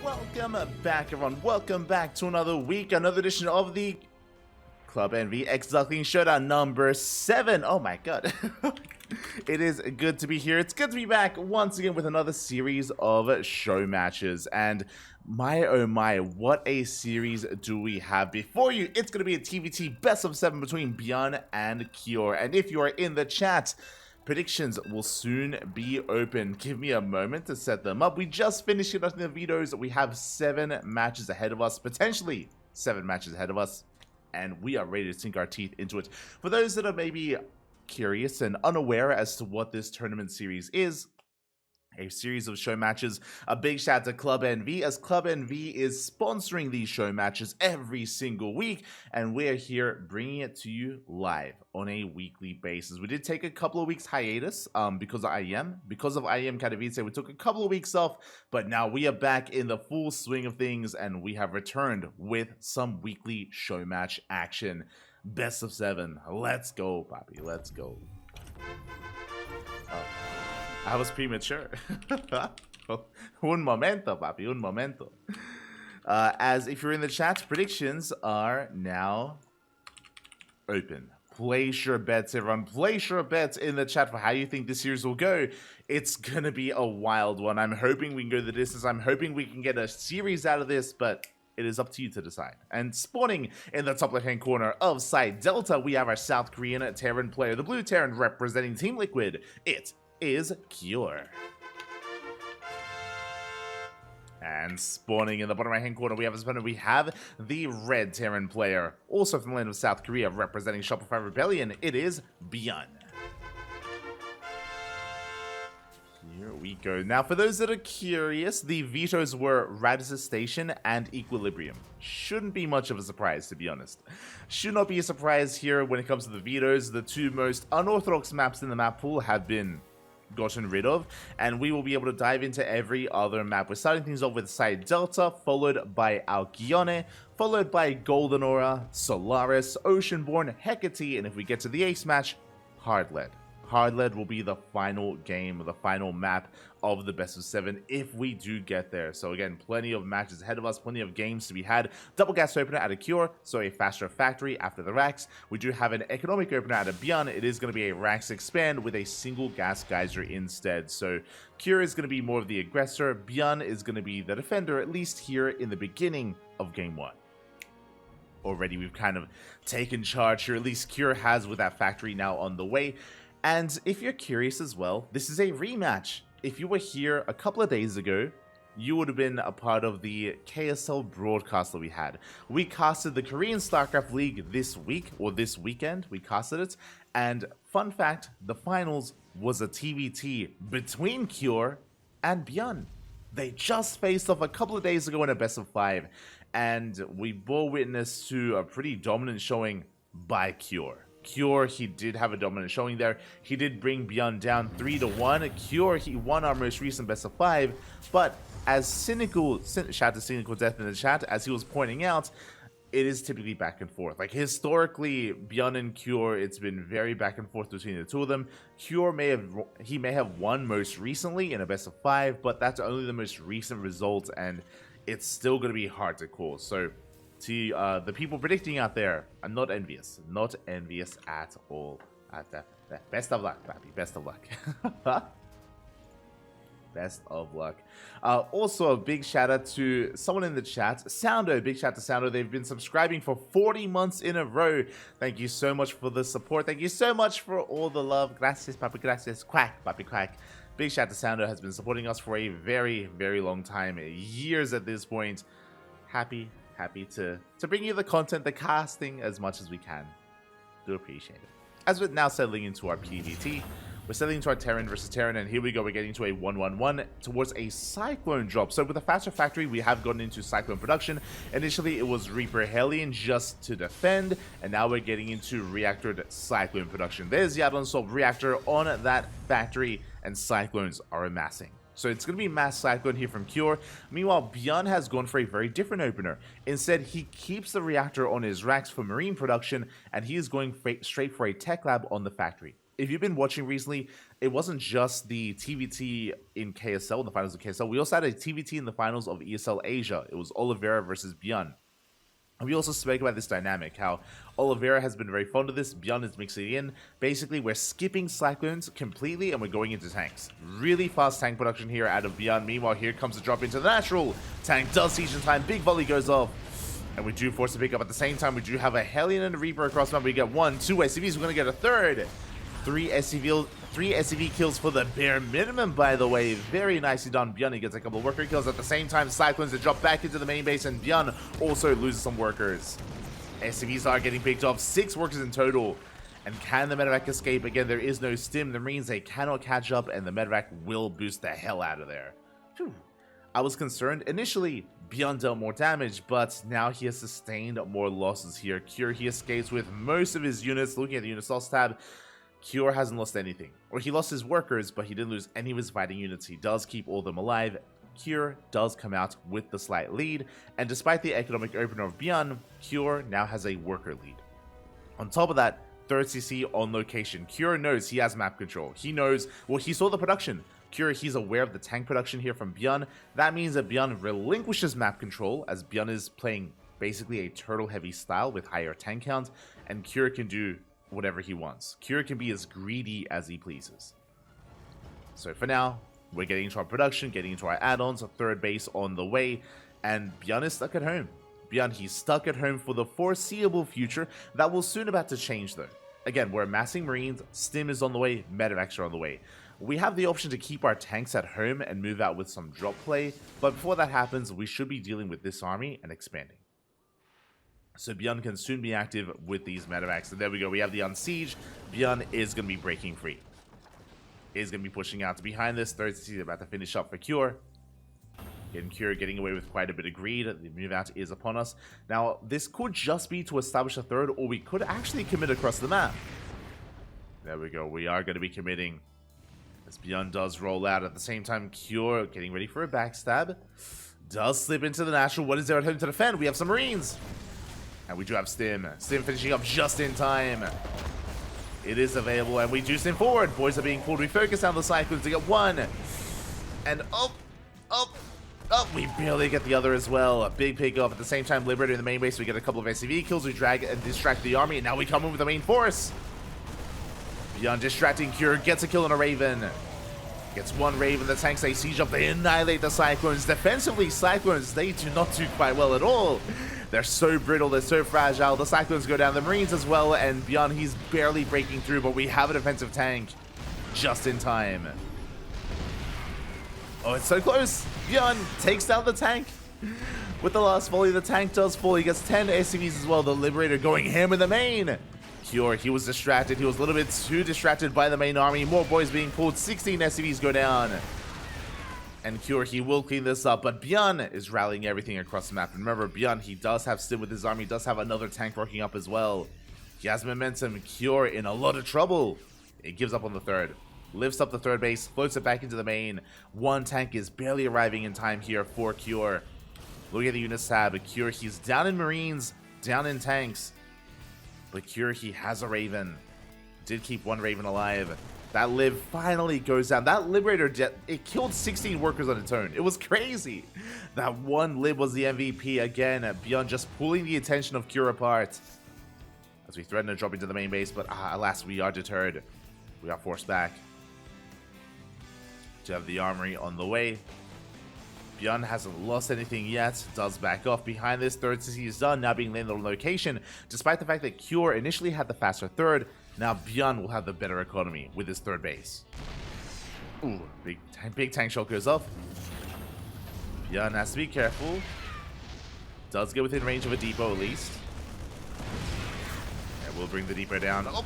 welcome back everyone, welcome back to another week, another edition of the Club Envy X Duckling Showdown number 7. Oh my god. It is good to be here. It's good to be back once again with another series of show matches. And my oh my, what a series do we have before you. It's going to be a TvT best of 7 between ByuN and Cure. And if you are in the chat, predictions will soon be open. Give me a moment to set them up. We just finished it up in the vetoes. We have 7 matches ahead of us, potentially 7 matches ahead of us. And we are ready to sink our teeth into it. For those that are maybe curious and unaware as to what this tournament series is, a series of show matches. A big shout out to Club NV, as Club NV is sponsoring these show matches every single week, and we're here bringing it to you live on a weekly basis. We did take a couple of weeks hiatus because of IEM. Because of IEM Katowice, we took a couple of weeks off, but now we are back in the full swing of things, and we have returned with some weekly show match action. Best of 7. Let's go, Papi. Let's go. Oh. I was premature. Un momento, papi, un momento. As if you're in the chat, predictions are now open. Place your bets, everyone. Place your bets in the chat for how you think this series will go. It's going to be a wild one. I'm hoping we can go the distance. I'm hoping we can get a series out of this, but it is up to you to decide. And spawning in the top left-hand corner of side Delta, we have our South Korean Terran player, the blue Terran representing Team Liquid. It is Cure. And spawning in the bottom right hand corner, we have as opponent, we have the red Terran player, also from the land of South Korea, representing Shopify Rebellion. It is ByuN. Here we go. Now, for those that are curious, the vetoes were Radisson Station and Equilibrium. Shouldn't be much of a surprise, to be honest. Should not be a surprise here when it comes to the vetoes. The two most unorthodox maps in the map pool have been gotten rid of, and we will be able to dive into every other map. We're starting things off with Side Delta, followed by Alcyone, followed by Golden Aura, Solaris, Oceanborn, Hecate, and if we get to the ace match, Hardlead. Hardlead will be the final game, the final map of the best of 7 if we do get there. So again, plenty of matches ahead of us, plenty of games to be had. Double gas opener at a Cure, so a faster factory after the racks. We do have an economic opener at a ByuN. It is going to be a racks expand with a single gas geyser instead. So Cure is going to be more of the aggressor. ByuN is going to be the defender, at least here in the beginning of game 1. Already we've kind of taken charge here, at least Cure has, with that factory now on the way. And if you're curious as well, this is a rematch. If you were here a couple of days ago, you would have been a part of the KSL broadcast that we had. We casted the Korean StarCraft League this week, or this weekend, we casted it. And fun fact, the finals was a TvT between Cure and ByuN. They just faced off a couple of days ago in a best of 5. And we bore witness to a pretty dominant showing by Cure. Cure, he did have a dominant showing there. He did bring ByuN down 3-1. Cure, he won our most recent best of 5. But as Cynical, shout out to Cynical Death in the chat, as he was pointing out, it is typically back and forth. Like historically, ByuN and Cure, it's been very back and forth between the two of them. Cure may have won most recently in a best of 5, but that's only the most recent result, and it's still going to be hard to call. So to the people predicting out there, I'm not envious at all. Best of luck, papi. Best of luck. Best of luck. Also, a big shout out to someone in the chat, Soundo. Big shout out to Soundo. They've been subscribing for 40 months in a row. Thank you so much for the support. Thank you so much for all the love. Gracias, papi. Gracias. Quack, papi. Quack. Big shout out to Soundo. Has been supporting us for a very, very long time. Years at this point. Happy to bring you the content, the casting, as much as we can. Do appreciate it. As we're now settling into our PvT, we're settling into our Terran versus Terran, and here we go. We're getting to a 1-1-1 towards a Cyclone drop. So with a faster factory, we have gotten into Cyclone production. Initially, it was Reaper Hellion just to defend, and now we're getting into Reactored Cyclone production. There's the unsolved reactor on that factory, and Cyclones are amassing. So it's going to be Mass Cyclone here from Cure. Meanwhile, ByuN has gone for a very different opener. Instead, he keeps the reactor on his racks for marine production, and he is going straight for a tech lab on the factory. if you've been watching recently, it wasn't just the TvT in KSL, in the finals of KSL. We also had a TvT in the finals of ESL Asia. It was Oliveira versus ByuN. And we also spoke about this dynamic, how Oliveira has been very fond of this, ByuN is mixing in. Basically, we're skipping Cyclones completely and we're going into tanks. Really fast tank production here out of ByuN. Meanwhile, here comes the drop into the natural. Tank does siege in time, big volley goes off. And we do force a pick up at the same time. We do have a Hellion and a Reaper across map. We get 1, 2 SCVs, we're going to get a third. 3 SCV kills for the bare minimum, by the way. Very nicely done. ByuN gets a couple of worker kills. At the same time, Cyclones to drop back into the main base, and ByuN also loses some workers. SCVs are getting picked off. 6 workers in total. And can the medevac escape? Again, there is no stim. The Marines, they cannot catch up, and the medevac will boost the hell out of there. Whew. I was concerned. Initially, ByuN dealt more damage, but now he has sustained more losses here. Cure, he escapes with most of his units. Looking at the units lost tab, Cure hasn't lost anything. Or he lost his workers, but he didn't lose any of his fighting units. He does keep all of them alive. Cure does come out with the slight lead, and despite the economic opener of ByuN, Cure now has a worker lead. On top of that, 3rd CC on location. Cure knows he has map control. He knows, well, he saw the production. Cure, he's aware of the tank production here from ByuN. That means that ByuN relinquishes map control, as ByuN is playing basically a turtle-heavy style with higher tank count, and Cure can do whatever he wants. Cure can be as greedy as he pleases. So for now, we're getting into our production, getting into our add-ons, a 3rd base on the way, and ByuN is stuck at home. ByuN, he's stuck at home for the foreseeable future. That will soon about to change though. Again, we're amassing Marines, Stim is on the way, medevacs are on the way. We have the option to keep our tanks at home and move out with some drop play, but before that happens, we should be dealing with this army and expanding. So ByuN can soon be active with these medevacs. And there we go, we have the Unsiege. ByuN is going to be breaking free. Is going to be pushing out behind this. 3rd CC about to finish up for Cure. Again, Cure getting away with quite a bit of greed. The move out is upon us. Now, this could just be to establish a 3rd, or we could actually commit across the map. There we go, we are going to be committing. As ByuN does roll out. At the same time, Cure getting ready for a backstab. Does slip into the natural. What is there at home to defend? We have some Marines. And we do have Stim. Stim finishing up just in time. It is available, and we do Stim forward. Boys are being pulled. We focus on the Cyclones to get 1. And up. We barely get the other as well. A big pick up. At the same time, Liberator in the main base. We get a couple of SCV kills. We drag and distract the army, and now we come in with the main force. ByuN distracting Cure. Gets a kill on a Raven. Gets 1 Raven. The tanks, they siege up. They annihilate the Cyclones. Defensively, Cyclones, they do not do quite well at all. They're so brittle, they're so fragile. The Cyclones go down, the Marines as well, and ByuN, he's barely breaking through, but we have a defensive tank just in time. Oh, it's so close. ByuN takes down the tank. With the last volley, the tank does fall. He gets 10 SCVs as well. The Liberator going ham in the main. Cure, he was distracted. He was a little bit too distracted by the main army. More boys being pulled. 16 SCVs go down. And Cure, he will clean this up, but ByuN is rallying everything across the map. Remember, ByuN, he does have Stim with his army, does have another tank working up as well. He has momentum. Cure in a lot of trouble. It gives up on the 3rd. Lifts up the 3rd base, floats it back into the main. 1 tank is barely arriving in time here for Cure. Look at the unit tab. Cure, he's down in Marines, down in tanks. But Cure, he has a Raven. Did keep 1 Raven alive. That Lib finally goes down. That Liberator jet, it killed 16 workers on its own. It was crazy. That 1 Lib was the MVP again. ByuN just pulling the attention of Cure apart. As we threaten to drop into the main base, but alas, we are deterred. We are forced back. To have the armory on the way. ByuN hasn't lost anything yet. Does back off behind this. 3rd CC is done, now being landed on location. Despite the fact that Cure initially had the faster 3rd, now ByuN will have the better economy with his 3rd base. Ooh, big tank shot goes off. ByuN has to be careful. Does get within range of a depot at least. And we'll bring the depot down. Oh,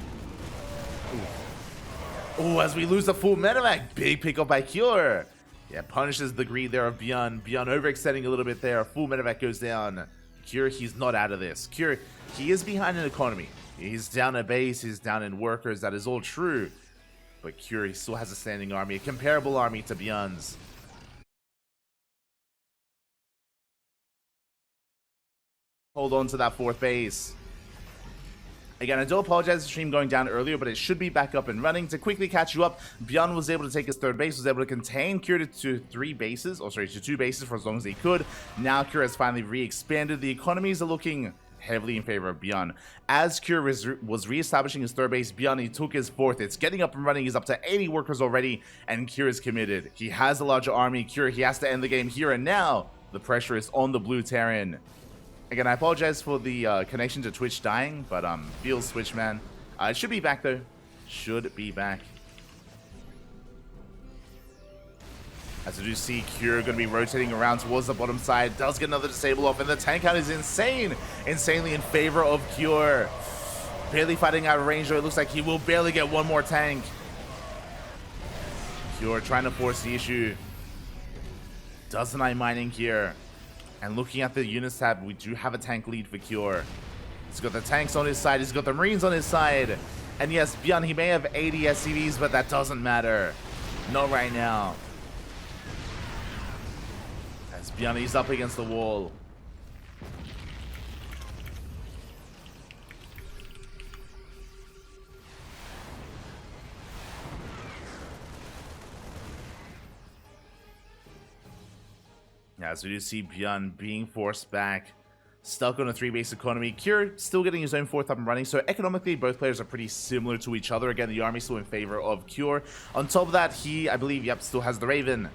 ooh, as we lose the full medevac. Big pickup by Cure. Yeah, punishes the greed there of ByuN. ByuN overextending a little bit there. Full medevac goes down. Cure, he's not out of this. Cure, he is behind in economy. He's down a base, he's down in workers, that is all true. But Cure, he still has a standing army, a comparable army to ByuN's. Hold on to that 4th base. Again, I do apologize for the stream going down earlier, but it should be back up and running. To quickly catch you up, ByuN was able to take his third base, was able to contain Cure to 3 bases, to 2 bases for as long as he could. Now Cure has finally re-expanded. The economies are looking heavily in favor of ByuN. As Cure was re-establishing his third base, ByuN, he took his fourth. It's getting up and running. He's up to 80 workers already, and Cure is committed. He has a larger army. Cure, he has to end the game here and now. The pressure is on the blue Terran. Again, I apologize for the connection to Twitch dying, but feels Switch, man. It should be back, though. Should be back. As we do see Cure going to be rotating around towards the bottom side. Does get another disable off, and the tank count is insane. Insanely in favor of Cure. Barely fighting out of range, though. It looks like he will barely get one more tank. Cure trying to force the issue. Doesn't I mining here. And looking at the units tab, we do have a tank lead for Cure. He's got the tanks on his side. He's got the Marines on his side. And yes, ByuN, he may have 80 SCVs, but that doesn't matter. Not right now. As ByuN, he's up against the wall. As we do see ByuN being forced back, stuck on a 3-base economy. Cure still getting his own 4th up and running, so economically both players are pretty similar to each other. Again, the army still in favor of Cure. On top of that, he, I believe, yep, still has the Raven.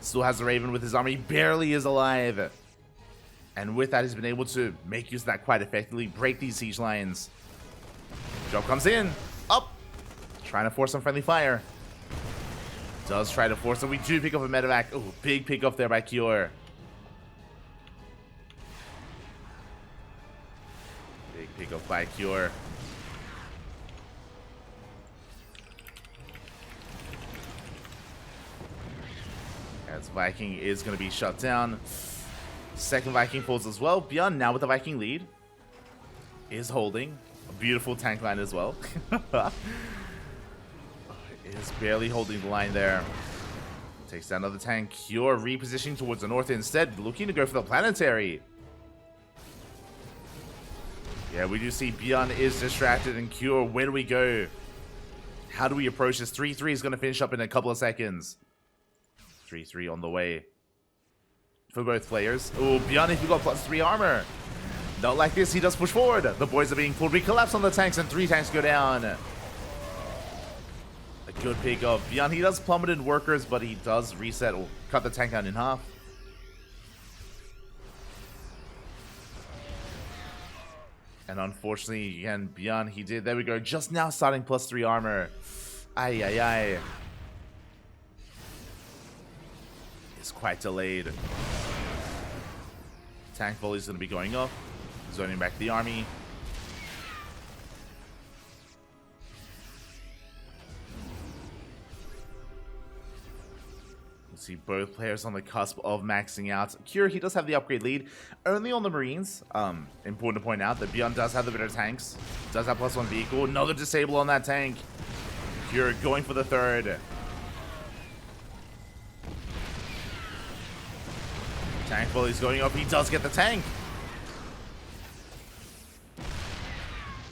Still has the Raven with his army, barely is alive. And with that, he's been able to make use of that quite effectively, break these siege lines. Job comes in, up, trying to force some friendly fire. Does try to force it. We do pick up a medevac. Oh, big pick up there by Cure. Big pick up by Cure. As Viking is going to be shut down. Second Viking falls as well. ByuN now with the Viking lead. Is holding. A beautiful tank line as well. Is barely holding the line there. Takes down another tank. Cure repositioning towards the north instead, looking to go for the planetary. Yeah, we do see ByuN is distracted, and Cure, where do we go? How do we approach this? 3-3 is going to finish up in a couple of seconds. 3-3 on the way for both players. Oh, ByuN, if you got +3 armor. Not like this, he does push forward. The boys are being pulled. We collapse on the tanks, and 3 tanks go down. A good pick up. ByuN, he does plummeted workers, but he does reset or cut the tank down in half. And unfortunately, again, ByuN, he did. There we go. Just now starting +3 armor. Ay, ay, ay. It's quite delayed. Tank volley is going to be going up. Zoning back the army. See both players on the cusp of maxing out. Cure, he does have the upgrade lead, only on the Marines. Important to point out that ByuN does have the better tanks. Does have +1 vehicle. Another disable on that tank. Cure going for the third. Tank volley's going up. He does get the tank.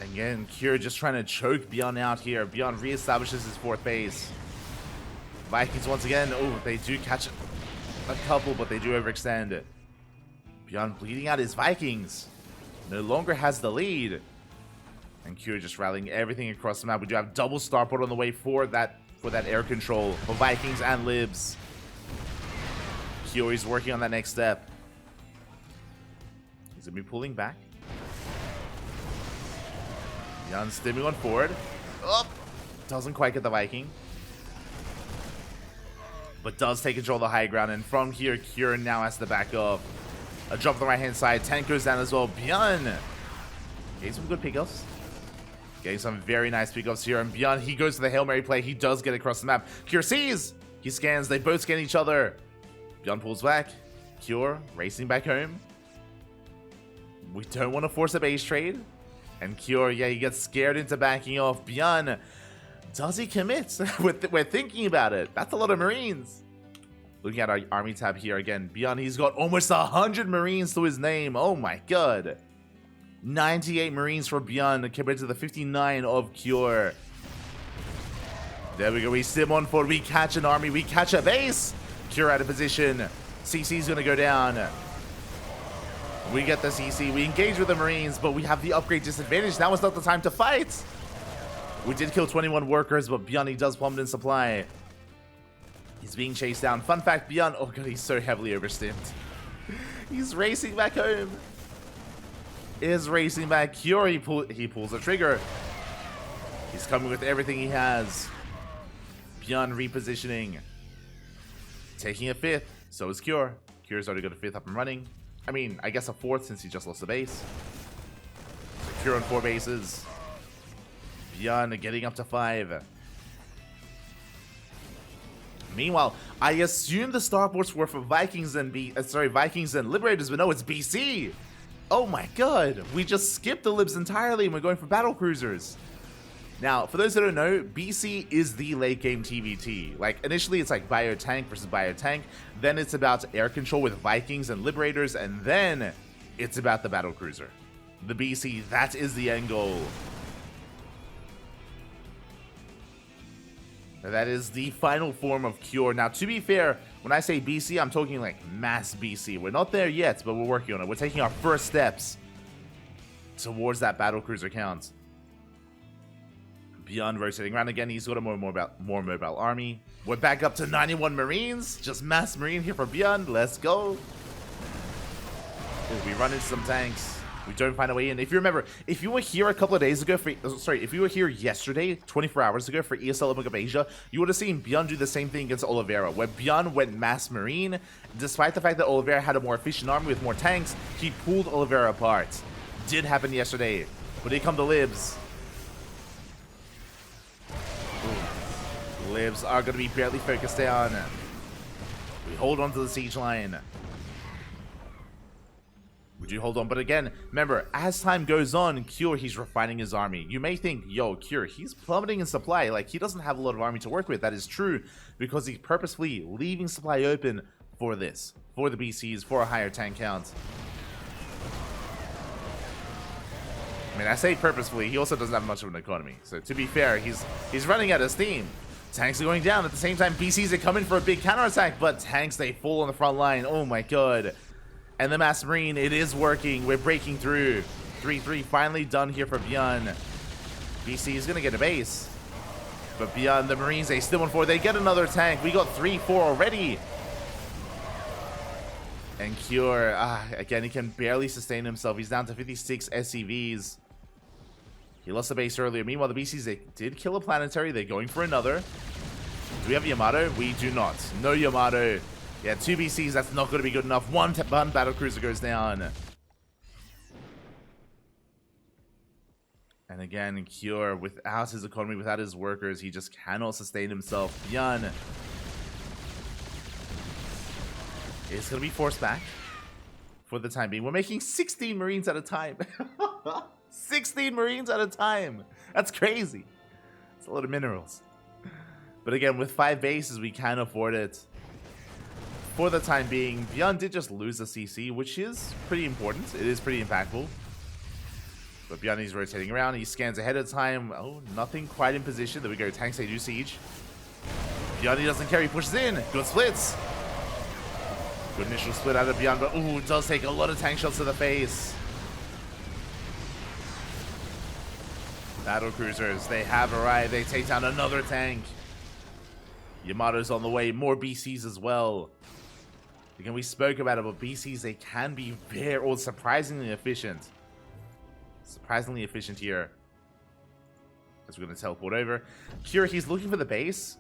Again, Cure just trying to choke ByuN out here. ByuN reestablishes his 4th base. Vikings once again. Oh, they do catch a couple, but they do overextend. ByuN bleeding out his Vikings. No longer has the lead. And Cure just rallying everything across the map. We do have double starport on the way for that air control for Vikings and Libs. Cure is working on that next step. He's gonna be pulling back. ByuN stimming on forward. Oh, doesn't quite get the Viking. But does take control of the high ground, and from here, Cure now has to back up. A drop on the right-hand side. Tank goes down as well. ByuN getting some good pickups. Getting some very nice pickups here, and ByuN, he goes to the Hail Mary play. He does get across the map. Cure sees. He scans. They both scan each other. ByuN pulls back. Cure racing back home. We don't want to force a base trade. And Cure, yeah, he gets scared into backing off. ByuN, does he commit? We're thinking about it. That's a lot of Marines. Looking at our army tab here again. ByuN, he's got almost 100 Marines to his name. Oh my god. 98 Marines for ByuN compared to the 59 of Cure. There we go. We sim on forward. We catch an army. We catch a base. Cure out of position. CC's going to go down. We get the CC. We engage with the Marines, but we have the upgrade disadvantage. Now is not the time to fight. We did kill 21 workers, but ByuN, he does plummet in supply. He's being chased down. Fun fact, ByuN, oh god, he's so heavily overstimmed. He's racing back home. Is racing back. Cure, he pulls the trigger. He's coming with everything he has. ByuN repositioning. Taking a 5th. So is Cure. Cure's already got a 5th up and running. I mean, I guess a 4th since he just lost the base. So Cure on 4 bases. ByuN getting up to 5. Meanwhile, I assume the starports were for Vikings and Vikings and Liberators, but no, it's BC. Oh my god, we just skipped the Libs entirely and we're going for battle cruisers. Now, for those that don't know, BC is the late game TvT. Like, initially it's like ByuTank versus ByuTank, then it's about air control with Vikings and Liberators, and then it's about the battle cruiser. The BC, that is the end goal. That is the final form of Cure. Now, to be fair, when I say BC, I'm talking like mass BC. We're not there yet, but we're working on it. We're taking our first steps towards that battlecruiser count. ByuN rotating around again. He's got a more mobile army. We're back up to 91 Marines. Just mass Marine here for ByuN. Let's go. Ooh, we run into some tanks. We don't find a way in. If you remember, if you were here a couple of days ago, if you were here yesterday, 24 hours ago for ESL Olympic of Asia, you would have seen ByuN do the same thing against Oliveira, where ByuN went mass Marine. Despite the fact that Oliveira had a more efficient army with more tanks, he pulled Oliveira apart. Did happen yesterday, but here come the Libs. Ooh. Libs are going to be barely focused down. We hold on to the siege line. We do hold on, but again, remember, as time goes on, Cure, he's refining his army. You may think, yo, Cure, he's plummeting in supply. Like, he doesn't have a lot of army to work with. That is true, because he's purposefully leaving supply open for this, for the BCs, for a higher tank count. I mean, I say purposefully, he also doesn't have much of an economy. So, to be fair, he's running out of steam. Tanks are going down. At the same time, BCs are coming for a big counterattack, but tanks, they fall on the front line. Oh my god. And the Mass Marine, it is working. We're breaking through. 3-3 finally done here for ByuN. BC is going to get a base. But ByuN, the Marines, they still 1-4. They get another tank. We got 3-4 already. And Cure, again, he can barely sustain himself. He's down to 56 SCVs. He lost the base earlier. Meanwhile, the BCs, they did kill a planetary. They're going for another. Do we have Yamato? We do not. No Yamato. Yeah, 2 BCs, that's not going to be good enough. One battlecruiser goes down. And again, Cure, without his economy, without his workers, he just cannot sustain himself. ByuN is going to be forced back for the time being. We're making 16 Marines at a time. 16 Marines at a time. That's crazy. It's a lot of minerals. But again, with 5 bases, we can afford it. For the time being, ByuN did just lose the CC, which is pretty important. It is pretty impactful. But ByuN is rotating around. He scans ahead of time. Oh, nothing quite in position. There we go. Tanks, they do siege. ByuN, he doesn't care. He pushes in. Good splits. Good initial split out of ByuN, but ooh, it does take a lot of tank shots to the face. Battle cruisers, they have arrived. They take down another tank. Yamato's on the way. More BCs as well. Again, we spoke about it, but BCs, they can be very, surprisingly efficient. Surprisingly efficient here. As we're going to teleport over. Cure, he's looking for the base.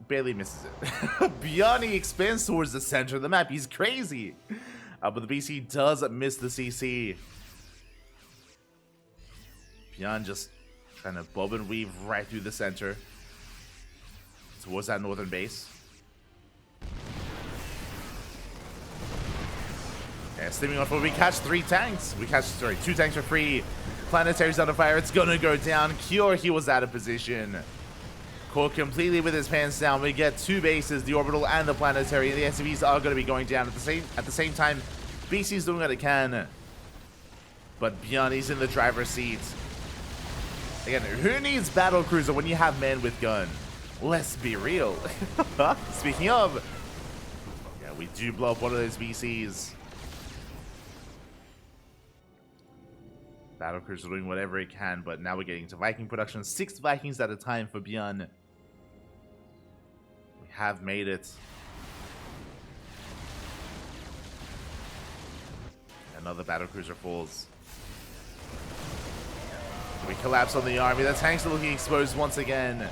Barely misses it. ByuN, he expands towards the center of the map. He's crazy. But the BC does miss the CC. ByuN just trying to bob and weave right through the center. Towards that northern base. Yeah, steaming on forward. We catch 3 tanks. We catch, 2 tanks for free. Planetary's under fire. It's gonna go down. Cure, he was out of position. Caught completely with his pants down. We get 2 bases, the orbital and the planetary. The SCVs are gonna be going down at the same time. BC's doing what it can But ByuN is in the driver's seat. Again, who needs battle cruiser when you have man with gun? Let's be real. Speaking of, yeah, we do blow up one of those VCs. Battle cruiser doing whatever it can, but now we're getting to Viking production. 6 Vikings at a time for ByuN. We have made it. Another battle cruiser falls. We collapse on the army. The tanks are looking exposed once again.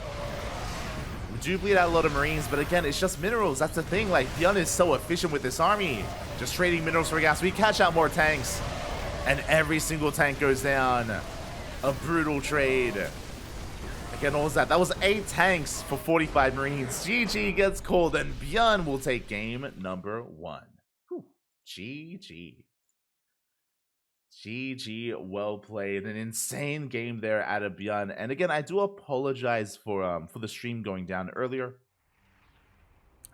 We do bleed out a lot of marines, but again, it's just minerals. That's the thing. Like, ByuN is so efficient with this army. Just trading minerals for gas. We catch out more tanks, and every single tank goes down. A brutal trade. Again, what was that? That was 8 tanks for 45 marines. GG gets called, and ByuN will take game number 1. Whew. GG. GG, well played. An insane game there out of ByuN. And again, I do apologize for the stream going down earlier.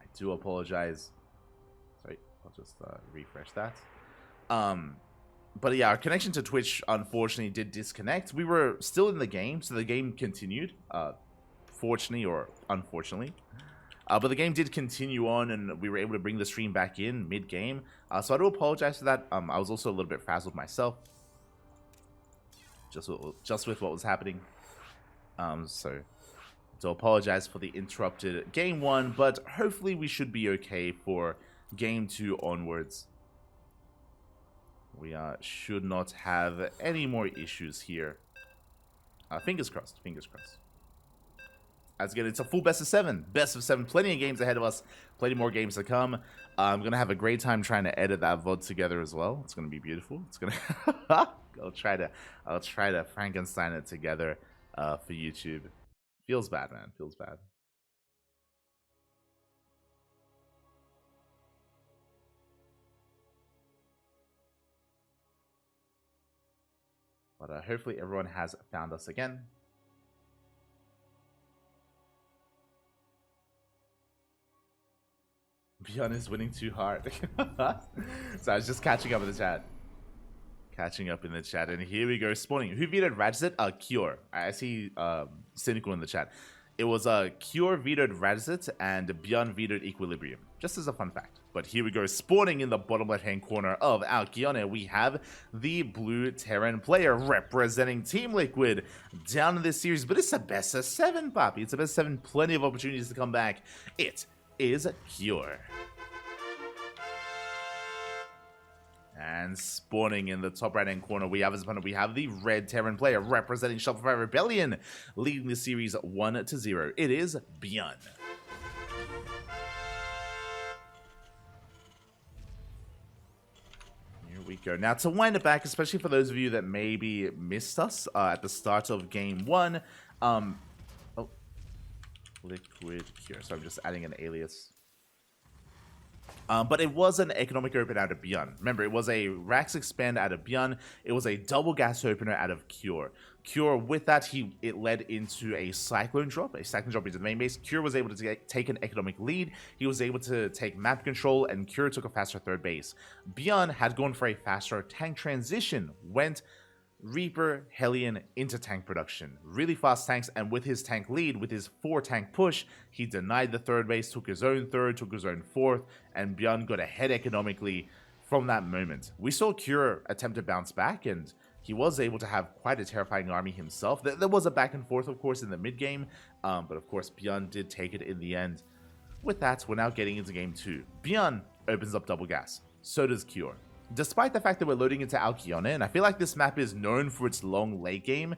I do apologize. Sorry, I'll just refresh that. But yeah, our connection to Twitch unfortunately did disconnect. We were still in the game, so the game continued. Fortunately or unfortunately. But the game did continue on, and we were able to bring the stream back in mid-game. So I do apologize for that. I was also a little bit frazzled myself, just with what was happening. So to apologize for the interrupted game 1, but hopefully we should be okay for game 2 onwards. We should not have any more issues here. Fingers crossed. Fingers crossed. As again, it's a full best of 7. Best of 7. Plenty of games ahead of us. Plenty more games to come. I'm going to have a great time trying to edit that VOD together as well. It's going to be beautiful. It's going to... I'll try to Frankenstein it together for YouTube. Feels bad, man. Feels bad. But hopefully everyone has found us again. ByuN is winning too hard. So I was just catching up in the chat. And here we go, spawning. Who vetoed Radzit? Cure. I see Cynical in the chat. It was Cure vetoed Radzit and ByuN vetoed Equilibrium. Just as a fun fact. But here we go, spawning in the bottom left-hand corner of our Kione, we have the blue Terran player representing Team Liquid down in this series. But it's a best of 7, Poppy. It's a best of 7. Plenty of opportunities to come back. It is Cure. And spawning in the top right-hand corner, we have as opponent, we have the red Terran player representing Shopify Rebellion, leading the series 1-0. It is ByuN. Here we go. Now, to wind it back, especially for those of you that maybe missed us at the start of game 1, Liquid Cure. So I'm just adding an alias. But it was an economic open out of ByuN. Remember, it was a Rax expand out of ByuN. It was a double gas opener out of Cure. Cure, with that, it led into a Cyclone drop into the main base. Cure was able to take an economic lead. He was able to take map control, and Cure took a faster third base. ByuN had gone for a faster tank transition, went Reaper, Hellion into tank production. Really fast tanks, and with his tank lead, with his 4-tank push, he denied the third base, took his own third, took his own fourth, and ByuN got ahead economically from that moment. We saw Cure attempt to bounce back, and he was able to have quite a terrifying army himself. There was a back and forth, of course, in the mid-game, but of course, ByuN did take it in the end. With that, we're now getting into game 2. ByuN opens up double gas. So does Cure. Despite the fact that we're loading into Alkione, and I feel like this map is known for its long late game,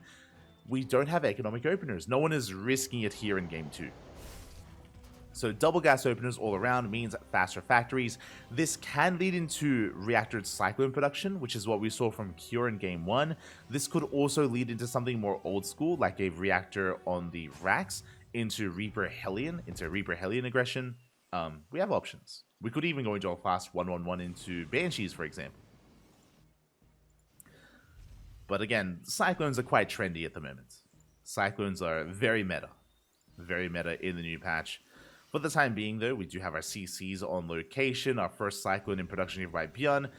we don't have economic openers. No one is risking it here in game 2. So double gas openers all around means faster factories. This can lead into reactored Cyclone production, which is what we saw from Cure in game 1. This could also lead into something more old school, like a reactor on the Rax, into Reaper Hellion aggression. We have options. We could even go into a fast 1-1-1 into Banshees, for example. But again, Cyclones are quite trendy at the moment. Cyclones are very meta in the new patch. For the time being, though, we do have our CCs on location, our first Cyclone in production here by ByuN.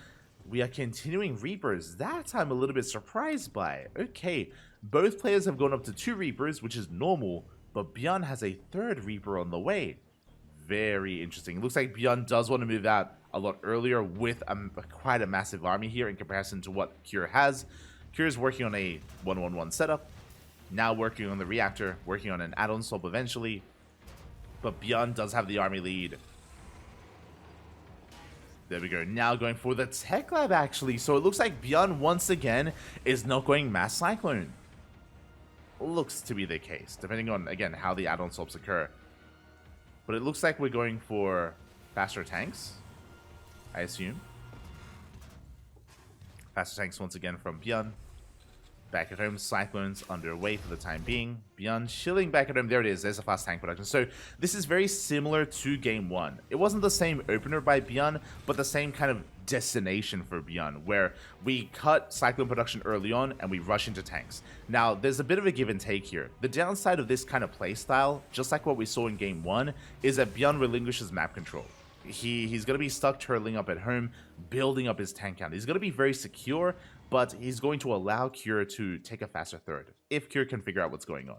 We are continuing Reapers. That I'm a little bit surprised by. Okay, both players have gone up to 2 Reapers, which is normal, but ByuN has a 3rd Reaper on the way. Very interesting. It looks like ByuN does want to move out a lot earlier with quite a massive army here in comparison to what Cure has. Cure is working on a 1-1-1 setup, now working on the reactor, working on an add-on swap eventually, but ByuN does have the army lead. There we go. Now going for the Tech Lab, actually. So it looks like ByuN once again is not going Mass Cyclone. Looks to be the case, depending on, again, how the add-on swaps occur. But it looks like we're going for faster tanks, I assume. Faster tanks once again from ByuN. Back at home, Cyclones underway for the time being. ByuN chilling back at home. There it is. There's a fast tank production. So this is very similar to Game 1. It wasn't the same opener by ByuN, but the same kind of destination for ByuN, where we cut Cyclone production early on and we rush into tanks. Now, there's a bit of a give and take here. The downside of this kind of playstyle, just like what we saw in Game 1, is that ByuN relinquishes map control. He's going to be stuck turtling up at home, building up his tank count. He's going to be very secure, but he's going to allow Cure to take a faster third, if Cure can figure out what's going on.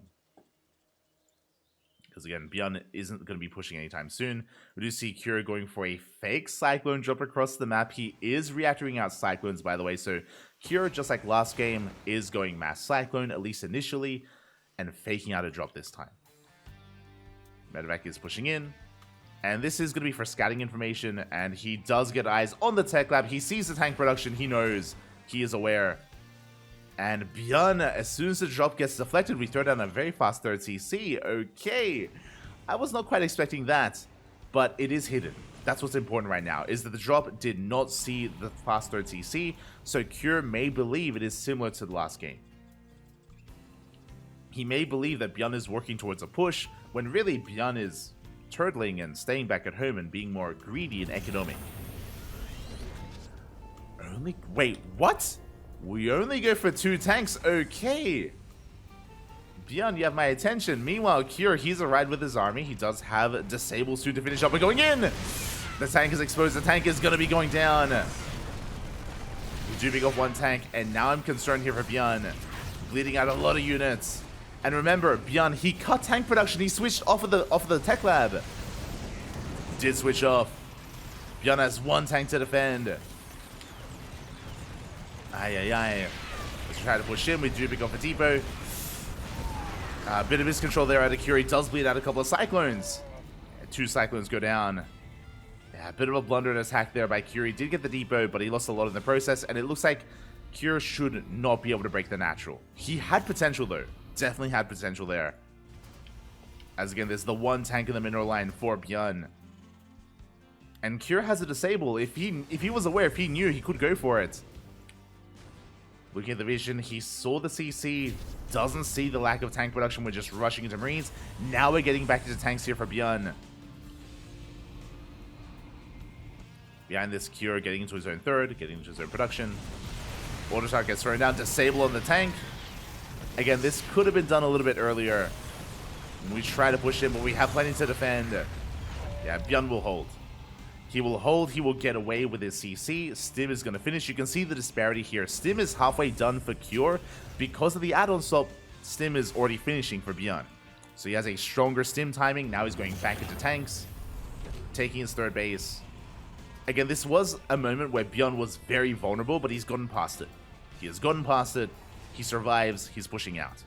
Because again, ByuN isn't going to be pushing anytime soon. We do see Cure going for a fake Cyclone drop across the map. He is reactoring out Cyclones, by the way, so Cure, just like last game, is going Mass Cyclone, at least initially, and faking out a drop this time. Medevac is pushing in. And this is going to be for scouting information, and he does get eyes on the Tech Lab. He sees the tank production, he knows, he is aware. And ByuN, as soon as the drop gets deflected, we throw down a very fast 3rd CC. Okay, I was not quite expecting that, but it is hidden. That's what's important right now, is that the drop did not see the fast 3rd CC, so Cure may believe it is similar to the last game. He may believe that ByuN is working towards a push, when really ByuN is turtling and staying back at home and being more greedy and economic. Wait, what? We only go for 2 tanks? Okay. ByuN, you have my attention. Meanwhile, Cure, he's a ride with his army. He does have Disable soon to finish up. We're going in! The tank is exposed. The tank is going to be going down. We do pick off 1 tank, and now I'm concerned here for ByuN. Bleeding out a lot of units. And remember, ByuN, he cut tank production. He switched off of the Tech Lab. Did switch off. ByuN has 1 tank to defend. Let's try to push in. We do pick off a depot. A bit of miscontrol there out of Cure. He does bleed out a couple of Cyclones. 2 Cyclones go down. Yeah, a bit of a blunder and attack there by Cure. He did get the depot, but he lost a lot in the process. And it looks like Cure should not be able to break the natural. He had potential though. Definitely had potential there. As again, there's the 1 tank in the mineral line for ByuN. And Cure has a disable. If he was aware, if he knew, he could go for it. Looking at the vision, he saw the CC, doesn't see the lack of tank production. We're just rushing into Marines. Now we're getting back into tanks here for ByuN. Behind this, Cure getting into his own 3rd, getting into his own production. Autoshock gets thrown down, disable on the tank. Again, this could have been done a little bit earlier. We try to push in, but we have plenty to defend. Yeah, ByuN will hold. He will hold, he will get away with his CC. Stim is going to finish. You can see the disparity here. Stim is halfway done for Cure. Because of the add-on swap, Stim is already finishing for ByuN. So he has a stronger Stim timing. Now he's going back into tanks, taking his 3rd base. Again, this was a moment where ByuN was very vulnerable, but he's gotten past it. He has gotten past it. He survives. He's pushing out.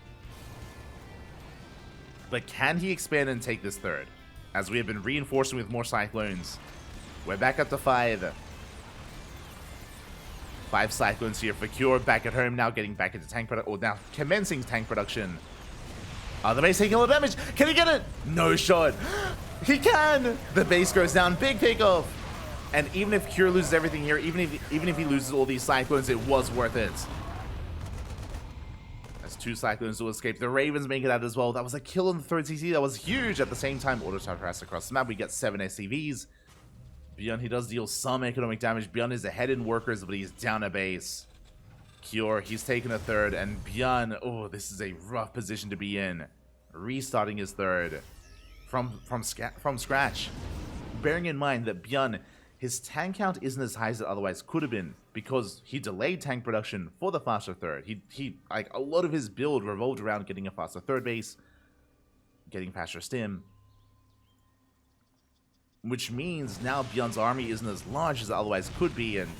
But can he expand and take this 3rd? As we have been reinforcing with more Cyclones. We're back up to 5. 5 Cyclones here for Cure. Back at home now, getting back into tank production. Or now commencing tank production. The base taking a little damage. Can he get it? No shot. He can. The base goes down. Big takeoff. And even if Cure loses everything here, even if he loses all these Cyclones, it was worth it. As 2 Cyclones will escape. The Ravens make it out as well. That was a kill on the 3rd CC. That was huge. At the same time, auto harass across the map. We get 7 SCVs. ByuN, he does deal some economic damage. ByuN is ahead in workers, but he's down a base. Cure, he's taken a 3rd, and ByuN, oh, this is a rough position to be in. Restarting his 3rd from scratch. Bearing in mind that ByuN, his tank count isn't as high as it otherwise could have been because he delayed tank production for the faster third. He like a lot of his build revolved around getting a faster third base, getting faster stim, which means now ByuN's army isn't as large as it otherwise could be, and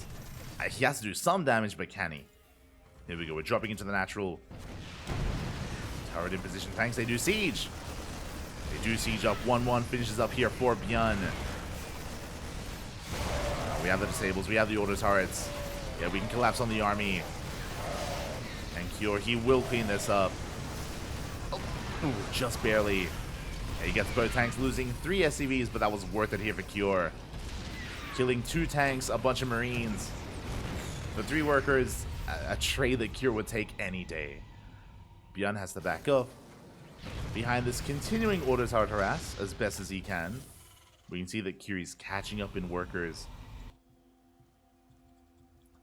he has to do some damage, but can he? Here we go, we're dropping into the natural. Turret in position, tanks, they do siege. They do siege up, 1-1 finishes up here for ByuN. We have the disables, we have the auto turrets. Yeah, we can collapse on the army. And Cure, he will clean this up. Oh, ooh, just barely. Yeah, he gets both tanks, losing 3 SCVs, but that was worth it here for Cure. Killing 2 tanks, a bunch of marines. The 3 workers, a trade that Cure would take any day. ByuN has to back up. Behind this continuing auto turret harass as best as he can. We can see that Curie's catching up in workers.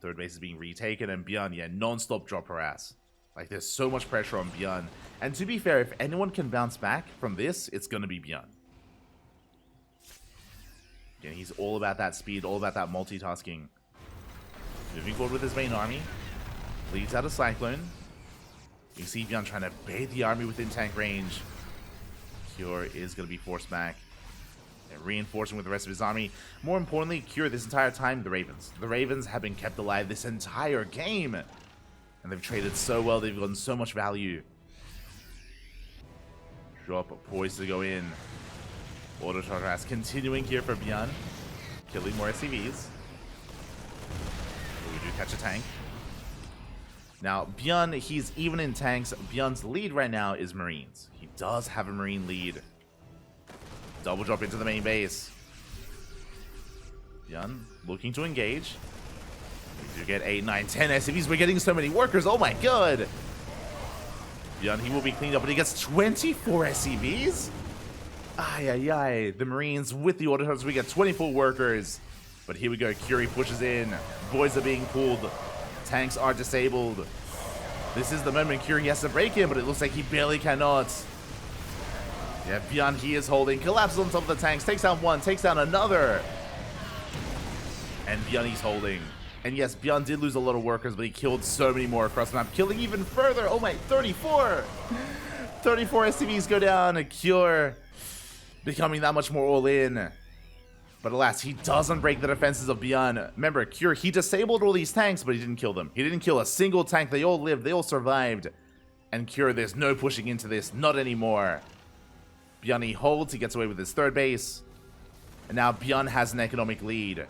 Third base is being retaken, and ByuN, yeah, non-stop drop harass. Like, there's so much pressure on ByuN. And to be fair, if anyone can bounce back from this, it's gonna be ByuN. Again, he's all about that speed, all about that multitasking. Moving forward with his main army. Leads out a Cyclone. You see ByuN trying to bait the army within tank range. Cure is going to be forced back. And reinforcing with the rest of his army. More importantly, Cure this entire time, the Ravens. The Ravens have been kept alive this entire game. And they've traded so well, they've gotten so much value. Drop poised to go in. Auto harass continuing here for ByuN. Killing more SCVs. We do catch a tank. Now, ByuN, he's even in tanks. ByuN's lead right now is Marines. He does have a Marine lead. Double drop into the main base. ByuN looking to engage. We do get 8, 9, 10 SCVs. We're getting so many workers. Oh my god. ByuN, he will be cleaned up, but he gets 24 SCVs? Ay, ay, ay. The Marines with the auto turrets, we get 24 workers. But here we go. Curie pushes in. Boys are being pulled. Tanks are disabled. This is the moment Curie has to break in, but it looks like he barely cannot. Yeah, ByuN, he is holding. Collapses on top of the tanks. Takes down one. Takes down another. And ByuN, he's holding. And yes, ByuN did lose a lot of workers, but he killed so many more across the map. Killing even further. Oh my, 34. 34 SCVs go down. A Cure becoming that much more all in. But alas, he doesn't break the defenses of ByuN. Remember, Cure, he disabled all these tanks, but he didn't kill them. He didn't kill a single tank. They all lived. They all survived. And Cure, there's no pushing into this. Not anymore. ByuN, he holds. He gets away with his third base. And now ByuN has an economic lead.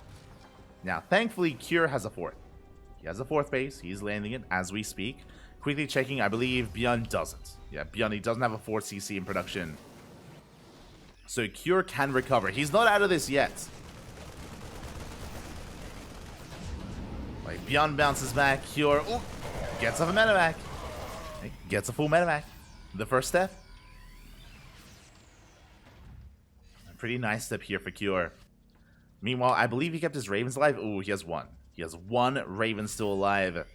Now, thankfully, Cure has a fourth. He has a fourth base. He's landing it as we speak. Quickly checking, I believe ByuN doesn't. Yeah, ByuN, he doesn't have a 4th CC in production. So Cure can recover. He's not out of this yet. Like, ByuN bounces back. Cure gets off a medevac. Gets a full medevac. The first step. A pretty nice step here for Cure. Meanwhile, I believe he kept his Ravens alive. Ooh, he has one. He has one Raven still alive.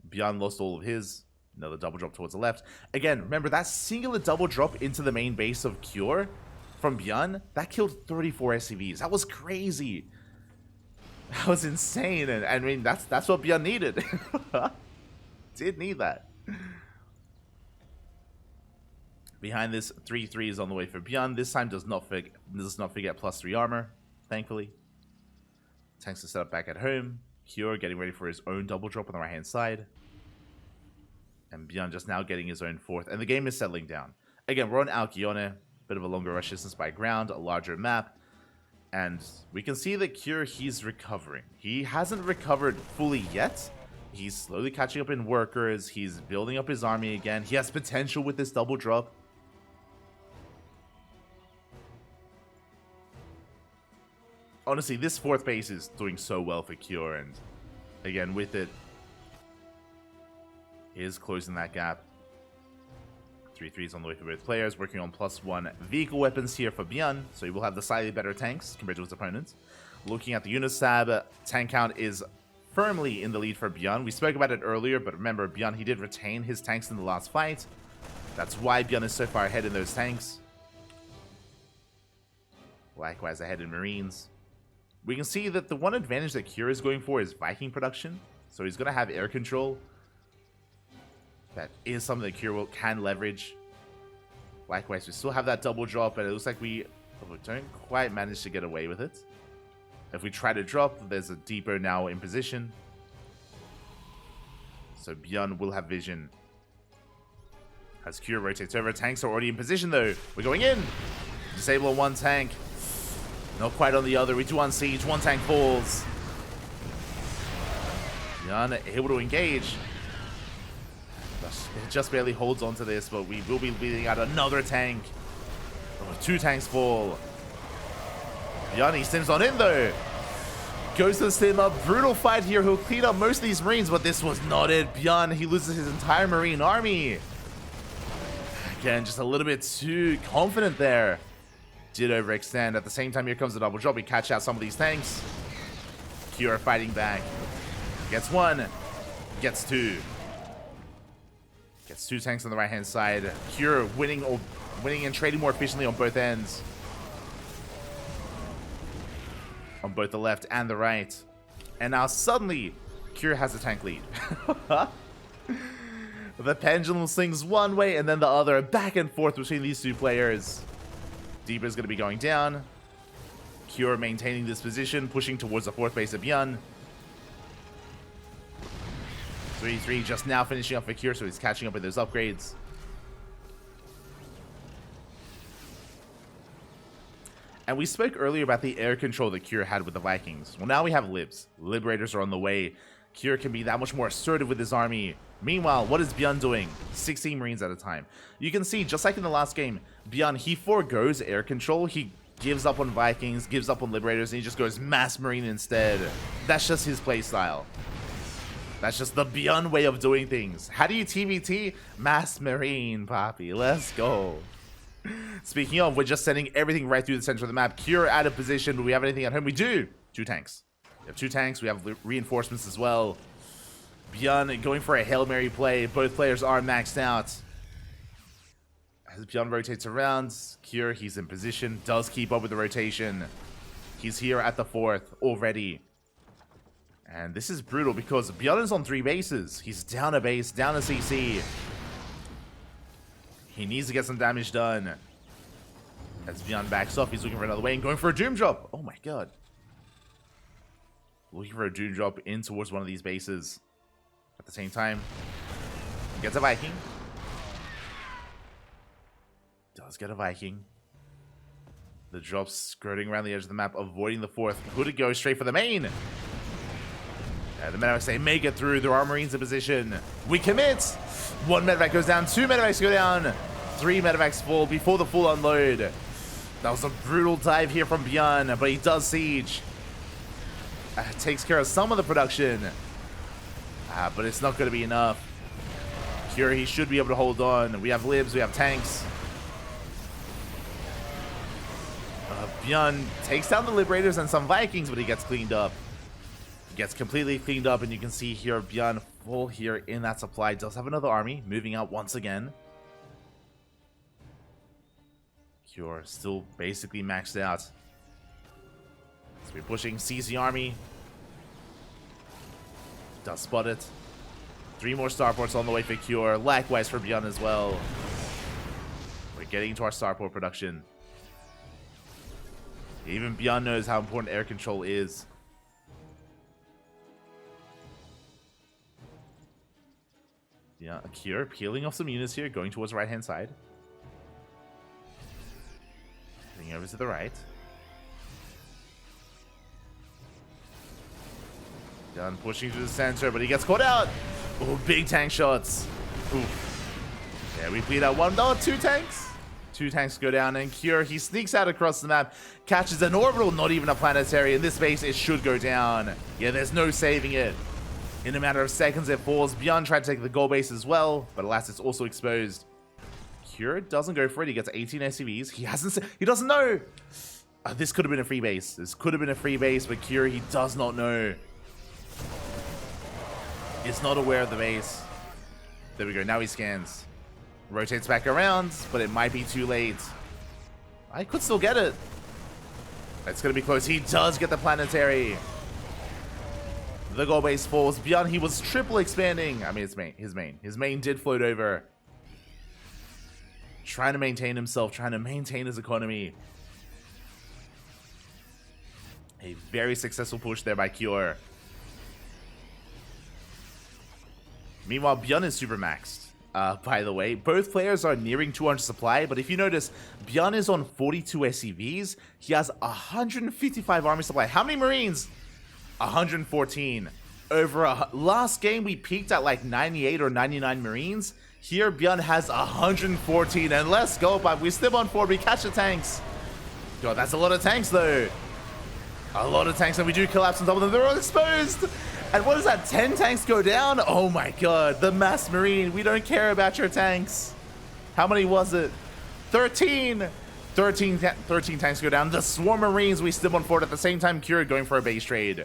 ByuN lost all of his. Another double drop towards the left. Again, remember that singular double drop into the main base of Cure from ByuN? That killed 34 SCVs. That was crazy. That was insane. And I mean, that's what ByuN needed. Did need that. Behind this, 3-3 is on the way for ByuN. This time does not forget +3 armor, thankfully. Tanks to set up back at home. Cure getting ready for his own double drop on the right-hand side. And ByuN just now getting his own 4th. And the game is settling down. Again, we're on Alcyone. Bit of a longer rush distance by ground. A larger map. And we can see that Cure, he's recovering. He hasn't recovered fully yet. He's slowly catching up in workers. He's building up his army again. He has potential with this double drop. Honestly, this 4th base is doing so well for Cure. And again, with it, is closing that gap. 3-3s on the way for both players, working on +1 vehicle weapons here for ByuN, so he will have the slightly better tanks compared to his opponents. Looking at the Unisab, tank count is firmly in the lead for ByuN. We spoke about it earlier, but remember, ByuN, he did retain his tanks in the last fight. That's why ByuN is so far ahead in those tanks. Likewise ahead in Marines. we can see that the one advantage that Kira is going for is Viking production. So he's going to have air control. That is something that Kira can leverage. Likewise, we still have that double drop, but it looks like we don't quite manage to get away with it. If we try to drop, there's a Depot now in position. So ByuN will have vision. As Kira rotates over, tanks are already in position though. We're going in. Disable on one tank. Not quite on the other. We do on siege. One tank falls. ByuN able to engage. It just barely holds on to this, but we will be leading out another tank. Oh, two tanks fall. ByuN, he stims on in though. Goes to the stim up. Brutal fight here. He'll clean up most of these Marines, but this was not it. ByuN, he loses his entire Marine army. Again, just a little bit too confident there. Did overextend. At the same time, here comes the double drop. We catch out some of these tanks. Kira fighting back. Gets one. Gets two. Gets two tanks on the right-hand side. Kira winning and trading more efficiently on both ends. On both the left and the right. And now suddenly, Kira has a tank lead. The pendulum swings one way and then the other, back and forth between these two players. Deeper is going to be going down. Kira maintaining this position, pushing towards the fourth base of ByuN. 3-3 just now finishing up for Kira, so he's catching up with those upgrades. And we spoke earlier about the air control that Kira had with the Vikings. Well, now we have Libs. Liberators are on the way. Kira can be that much more assertive with his army. Meanwhile, what is ByuN doing? 16 Marines at a time. You can see, just like in the last game, ByuN, he forgoes air control. He gives up on Vikings, gives up on Liberators, and he just goes mass Marine instead. That's just his playstyle. That's just the ByuN way of doing things. How do you TvT? Mass Marine, Poppy. Let's go. Speaking of, we're just sending everything right through the center of the map. Kira out of position. Do we have anything at home? We do. Two tanks. We have two tanks. We have reinforcements as well. ByuN going for a Hail Mary play. Both players are maxed out. As ByuN rotates around, Kira, he's in position. Does keep up with the rotation. He's here at the fourth already. And this is brutal because ByuN is on 3 bases. He's down a base, down a CC. He needs to get some damage done. As ByuN backs off, he's looking for another way and going for a Doom Drop. Oh my god. Looking for a Doom Drop in towards one of these bases. At the same time, gets a Viking. Does get a Viking. The drop skirting around the edge of the map, avoiding the fourth. Could it go straight for the main? The medevacs, they make it through. There are Marines in position. We commit. 1 medevac goes down. 2 medevacs go down. 3 medevacs fall before the full unload. That was a brutal dive here from ByuN, but he does siege. Takes care of some of the production. But it's not going to be enough. Kira, he should be able to hold on. We have Libs, we have tanks. ByuN takes down the Liberators and some Vikings, but he gets cleaned up. Gets completely cleaned up, and you can see here ByuN full here in that supply. Does have another army moving out once again. Kira still basically maxed out. So we're pushing, sees the army. Does spot it. 3 more starports on the way for Kira. Likewise for ByuN as well. We're getting into our starport production. Even ByuN knows how important air control is. Yeah, Kira peeling off some units here, going towards the right-hand side. Heading over to the right. ByuN pushing through the center, but he gets caught out. Oh, big tank shots. Oof. Yeah, we bleed out 1. No, 2 tanks. 2 tanks go down, and Kira, he sneaks out across the map, catches an orbital, not even a planetary. In this base, it should go down. Yeah, there's no saving it. In a matter of seconds, it falls. ByuN tried to take the goal base as well, but alas, it's also exposed. Kira doesn't go for it. He gets 18 SCVs. He doesn't know. This could have been a free base. This could have been a free base, but Kira, he does not know. He's not aware of the base. There we go. Now he scans. Rotates back around, but it might be too late. I could still get it. It's going to be close. He does get the planetary. The gold base falls. ByuN, he was triple expanding. I mean, his main did float over. Trying to maintain himself, trying to maintain his economy. A very successful push there by Cure. Meanwhile, ByuN is super maxed. By the way, both players are nearing 200 supply, but if you notice, ByuN is on 42 SCVs. He has 155 army supply. How many Marines? 114. Last game, we peaked at like 98 or 99 Marines. Here, ByuN has 114, and let's go, but we still on forward. We catch the tanks. God, that's a lot of tanks, though. A lot of tanks, and we do collapse on top of them. They're all exposed. And what is that? 10 tanks go down? Oh my god, the mass marine. We don't care about your tanks. How many was it? 13. 13 tanks go down. The swarm marines, we still on forward at the same time. Cure going for a base trade.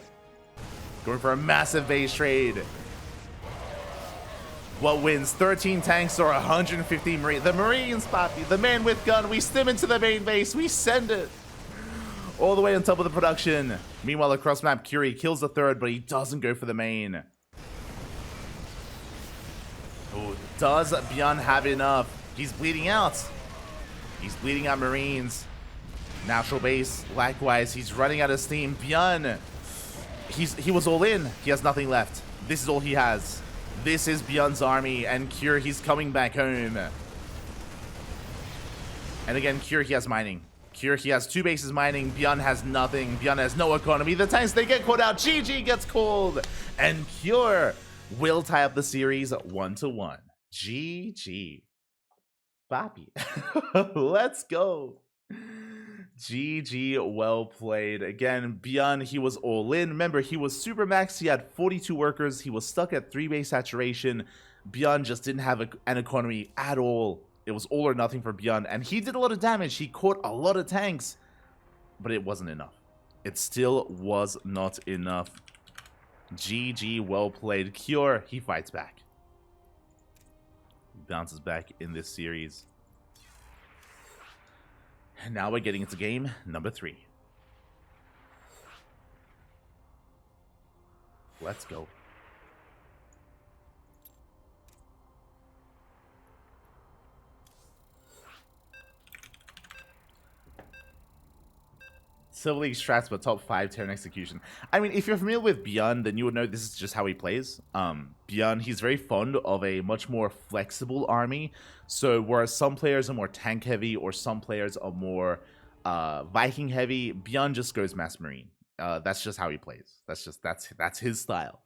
Going for a massive base trade. What wins? 13 tanks or 150 marines? The marines, Poppy. The man with gun. We stim into the main base. We send it. All the way on top of the production. Meanwhile, across map, Curie kills the third, but he doesn't go for the main. Oh, does ByuN have enough? He's bleeding out. He's bleeding out Marines. Natural base, likewise, he's running out of steam. ByuN, he was all in. He has nothing left. This is all he has. This is ByuN's army, and Cure, he's coming back home. And again, Cure, he has mining. Cure, he has 2 bases mining. ByuN has nothing. ByuN has no economy. The tanks, they get caught out. GG gets called. And Cure will tie up the series 1-1. GG. Papi. Let's go. GG, well played. Again, ByuN, he was all in. Remember, he was super max. He had 42 workers. He was stuck at 3 base saturation. ByuN just didn't have an economy at all. It was all or nothing for ByuN, and he did a lot of damage. He caught a lot of tanks, but it wasn't enough. It still was not enough. GG, well played. Cure, he fights back. He bounces back in this series. And now we're getting into game number 3. Let's go. Silver League strats, but top 5 turn execution. I mean, if you're familiar with ByuN, then you would know this is just how he plays. ByuN, he's very fond of a much more flexible army. So whereas some players are more tank heavy or some players are more Viking heavy, ByuN just goes mass marine. That's just how he plays. That's his style.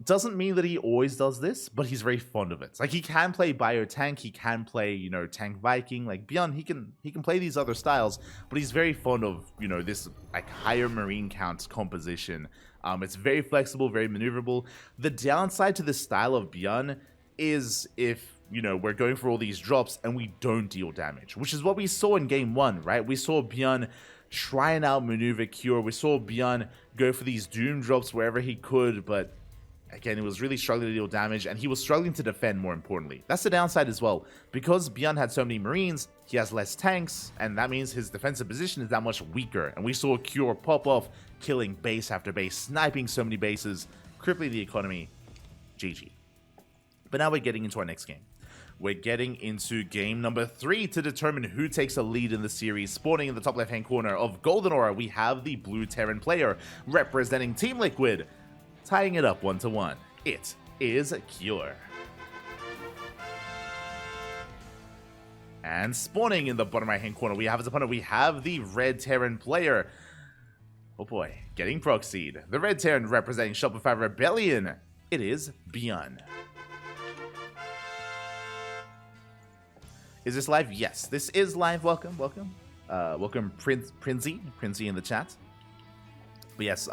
Doesn't mean that he always does this, but he's very fond of it. Like, he can play bio tank, he can play, you know, tank Viking. Like ByuN, he can play these other styles, but he's very fond of, you know, this like higher marine count composition. It's very flexible, very maneuverable. The downside to this style of ByuN is if, you know, we're going for all these drops and we don't deal damage, which is what we saw in game 1, right? We saw ByuN try and outmaneuver Cure. We saw ByuN go for these doom drops wherever he could, but again, he was really struggling to deal damage, and he was struggling to defend, more importantly. That's the downside as well. Because ByuN had so many Marines, he has less tanks, and that means his defensive position is that much weaker. And we saw Cure pop off, killing base after base, sniping so many bases, crippling the economy. GG. But now we're getting into our next game. We're getting into game number 3 to determine who takes a lead in the series. Spawning in the top left-hand corner of Golden Aura, we have the blue Terran player representing Team Liquid. Tying it up 1-1, it is Cure. And spawning in the bottom right-hand corner, we have as opponent, we have the red Terran player. Oh boy, getting proxied. The red Terran representing Shopify Rebellion, it is ByuN. Is this live? Yes, this is live. Welcome, welcome. Welcome, Princey in the chat. But yes,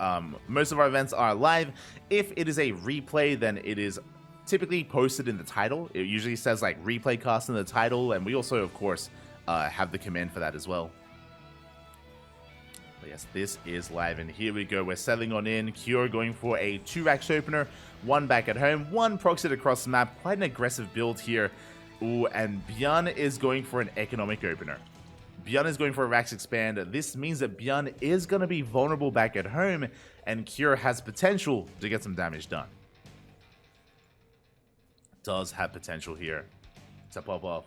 most of our events are live. If it is a replay, then it is typically posted in the title. It usually says like replay cast in the title, and we also, of course, have the command for that as well. But yes, this is live, and here we go. We're settling on in. Cure going for a 2-racks opener, 1 back at home, 1 proxied across the map. Quite an aggressive build here. Ooh, and ByuN is going for an economic opener. ByuN is going for a Rax Expand. This means that ByuN is going to be vulnerable back at home, and Cure has potential to get some damage done. Does have potential here to pop off.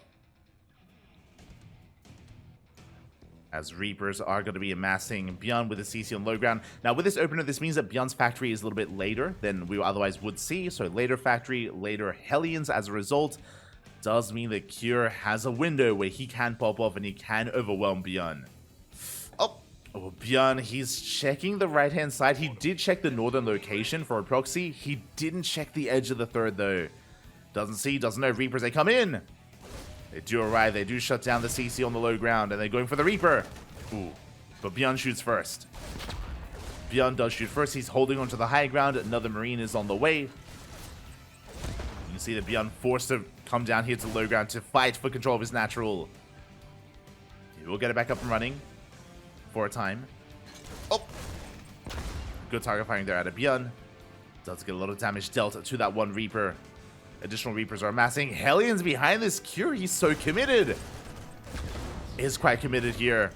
As Reapers are going to be amassing ByuN with the CC on low ground. Now, with this opener, this means that ByuN's factory is a little bit later than we otherwise would see. So, later factory, later Hellions as a result. Does mean that Cure has a window where he can pop off and he can overwhelm ByuN. Oh, ByuN, he's checking the right-hand side. He did check the northern location for a proxy. He didn't check the edge of the third, though. Doesn't see, doesn't know Reapers. They come in. They do arrive. They do shut down the CC on the low ground, and they're going for the Reaper. Ooh, but ByuN shoots first. ByuN does shoot first. He's holding onto the high ground. Another Marine is on the way. You can see that ByuN forced to come down here to the low ground to fight for control of his natural. He will get it back up and running for a time. Oh, good target firing there out of ByuN. Does get a lot of damage dealt to that one Reaper. Additional Reapers are amassing. Hellions behind this Cure. He's so committed. Is quite committed here.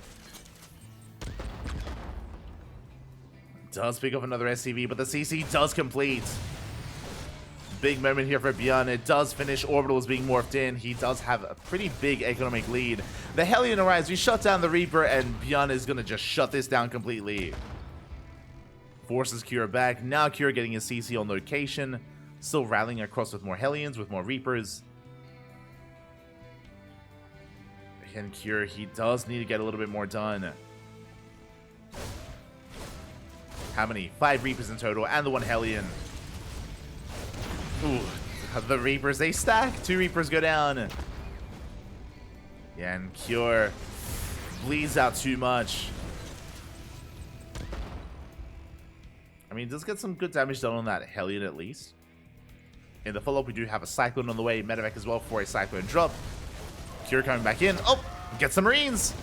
Does pick up another SCV, but the CC does complete. Big moment here for ByuN. It does finish. Orbital is being morphed in. He does have a pretty big economic lead. The Hellion arrives. We shut down the Reaper, and ByuN is going to just shut this down completely. Forces Cure back. Now Cure getting his CC on location. Still rallying across with more Hellions, with more Reapers. Again, Cure, he does need to get a little bit more done. How many? 5 Reapers in total, and the 1 Hellion. Ooh, the Reapers, they stack. 2 Reapers go down. Yeah, and Cure bleeds out too much. I mean, does get some good damage done on that Hellion at least. In the follow-up, we do have a Cyclone on the way. Medevac as well for a Cyclone drop. Cure coming back in. Oh, gets the Marines.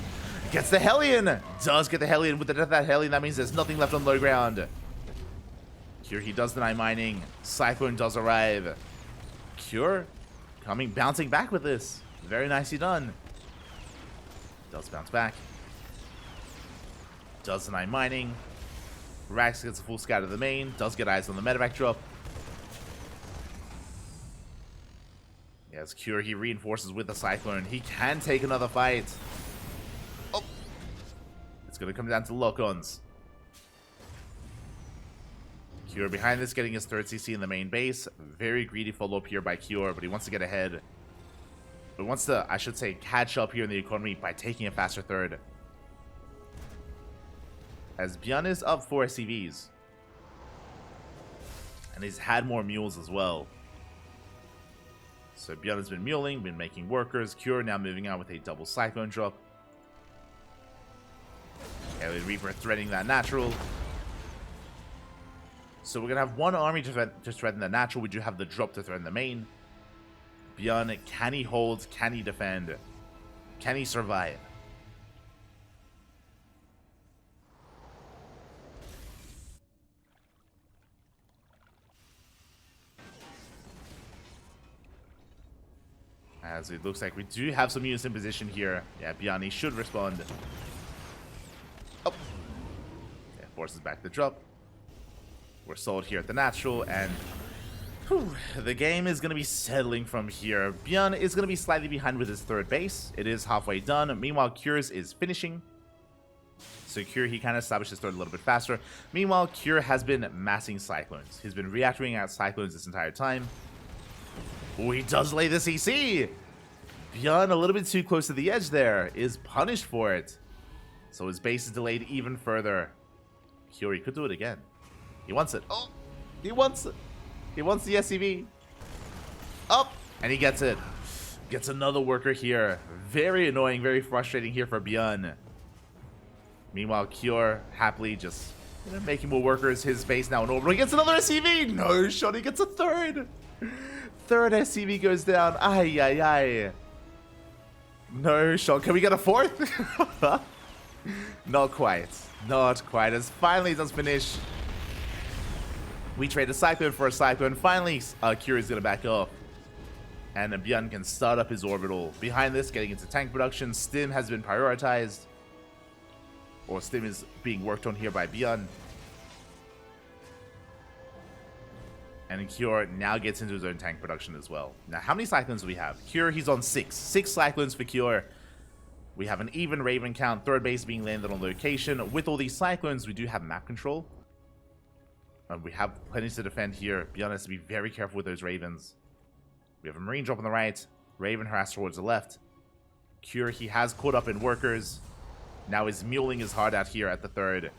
Gets the Hellion. Does get the Hellion. With the death of that Hellion, that means there's nothing left on low ground. Cure, he does deny mining. Cyclone does arrive. Cure bouncing back with this. Very nicely done. Does bounce back. Does deny mining. Rax gets a full scout of the main. Does get eyes on the Medevac drop. Yes, Cure, he reinforces with the Cyclone. He can take another fight. Oh! It's going to come down to lock-ons. Cure behind this, getting his 3rd CC in the main base. Very greedy follow-up here by Cure, but he wants to get ahead. But wants to, I should say, catch up here in the economy by taking a faster 3rd. As ByuN is up 4 SCVs. And he's had more mules as well. So ByuN has been muling, been making workers. Cure now moving out with a double Cyclone drop. Alien Reaper threatening that natural. So we're going to have 1 army to threaten the natural. We do have the drop to threaten the main. ByuN, can he hold? Can he defend? Can he survive? As it looks like we do have some units in position here. Yeah, ByuN, he should respond. Oh. Yeah, forces back the drop. We're sold here at the natural, and whew, the game is going to be settling from here. ByuN is going to be slightly behind with his 3rd base. It is halfway done. Meanwhile, Cure's is finishing. So Cure, he can establish his 3rd a little bit faster. Meanwhile, Cure has been massing Cyclones. He's been reactivating out Cyclones this entire time. Oh, he does lay the CC. ByuN, a little bit too close to the edge there, is punished for it. So his base is delayed even further. Cure, he could do it again. He wants it. Oh, he wants it. He wants the SCV. Up, and he gets it. Gets another worker here. Very annoying, very frustrating here for ByuN. Meanwhile, Cure happily just making more workers. His base now in orbital. He gets another SCV. No shot. He gets a 3rd. 3rd SCV goes down. Ay, ay, ay. No shot. Can we get a 4th? Not quite. Not quite. As finally it does finish. We trade a Cyclone for a Cyclone. Finally, Cure is going to back off. And ByuN can start up his orbital. Behind this, getting into tank production, Stim has been prioritized. Or Stim is being worked on here by ByuN. And Cure now gets into his own tank production as well. Now, how many Cyclones do we have? Cure, he's on 6. 6 Cyclones for Cure. We have an even Raven count, third base being landed on location. With all these Cyclones, we do have map control. We have plenty to defend here. ByuN has to be very careful with those Ravens. We have a Marine drop on the right. Raven harass towards the left. Cure, he has caught up in workers. Now is muling his heart out here at the third.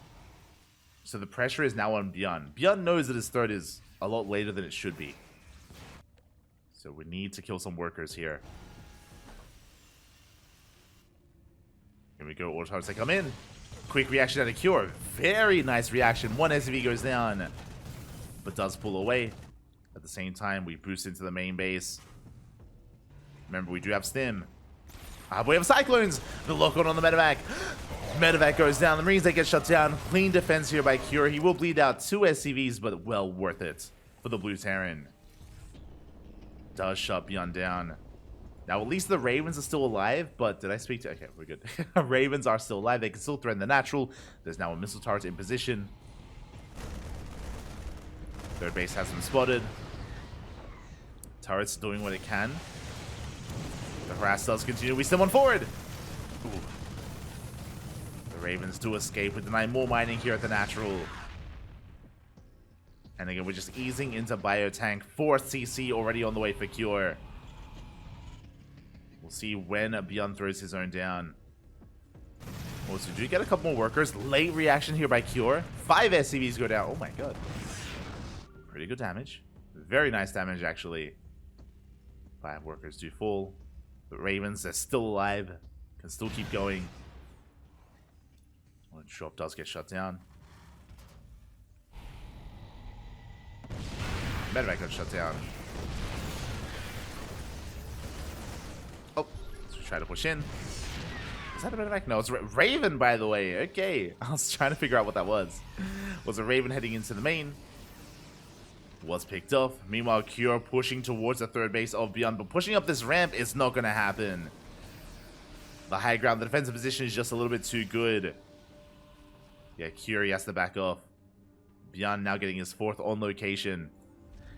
So the pressure is now on ByuN. ByuN knows that his third is a lot later than it should be. So we need to kill some workers here. Here we go. Auto targets, they come in. Quick reaction out of Cure. Very nice reaction. One SCV goes down, but does pull away. At the same time, we boost into the main base. Remember, we do have Stim. We have Cyclones. The lock-on the medevac. Medevac goes down. The Marines, they get shut down. Clean defense here by Cure. He will bleed out 2 SCVs, but well worth it for the Blue Terran. Does shut ByuN down. Now, at least the Ravens are still alive, but did I speak to... Okay, we're good. Ravens are still alive. They can still threaten the natural. There's now a missile turret in position. Third base has been spotted. Turret's doing what it can. The harass does continue. We still on forward. Ooh. The Ravens do escape. We deny more mining here at the natural. And again, we're just easing into Biotank. 4th CC already on the way for Cure. We'll see when ByuN throws his own down. Also, do you get a couple more workers? Late reaction here by Cure. 5 SCVs go down. Oh my god. Pretty good damage. Very nice damage, actually. 5 workers do fall. The Ravens, they're still alive. Can still keep going. One drop does get shut down. Medevac got shut down. Oh, let's try to push in. Is that a medevac? No, it's Raven, by the way. Okay. I was trying to figure out what that was. Was a Raven heading into the main? Was picked up. Meanwhile, Cure pushing towards the third base of ByuN, but pushing up this ramp is not going to happen. The high ground, the defensive position is just a little bit too good. Yeah, Cure, he has to back off. ByuN now getting his 4th on location.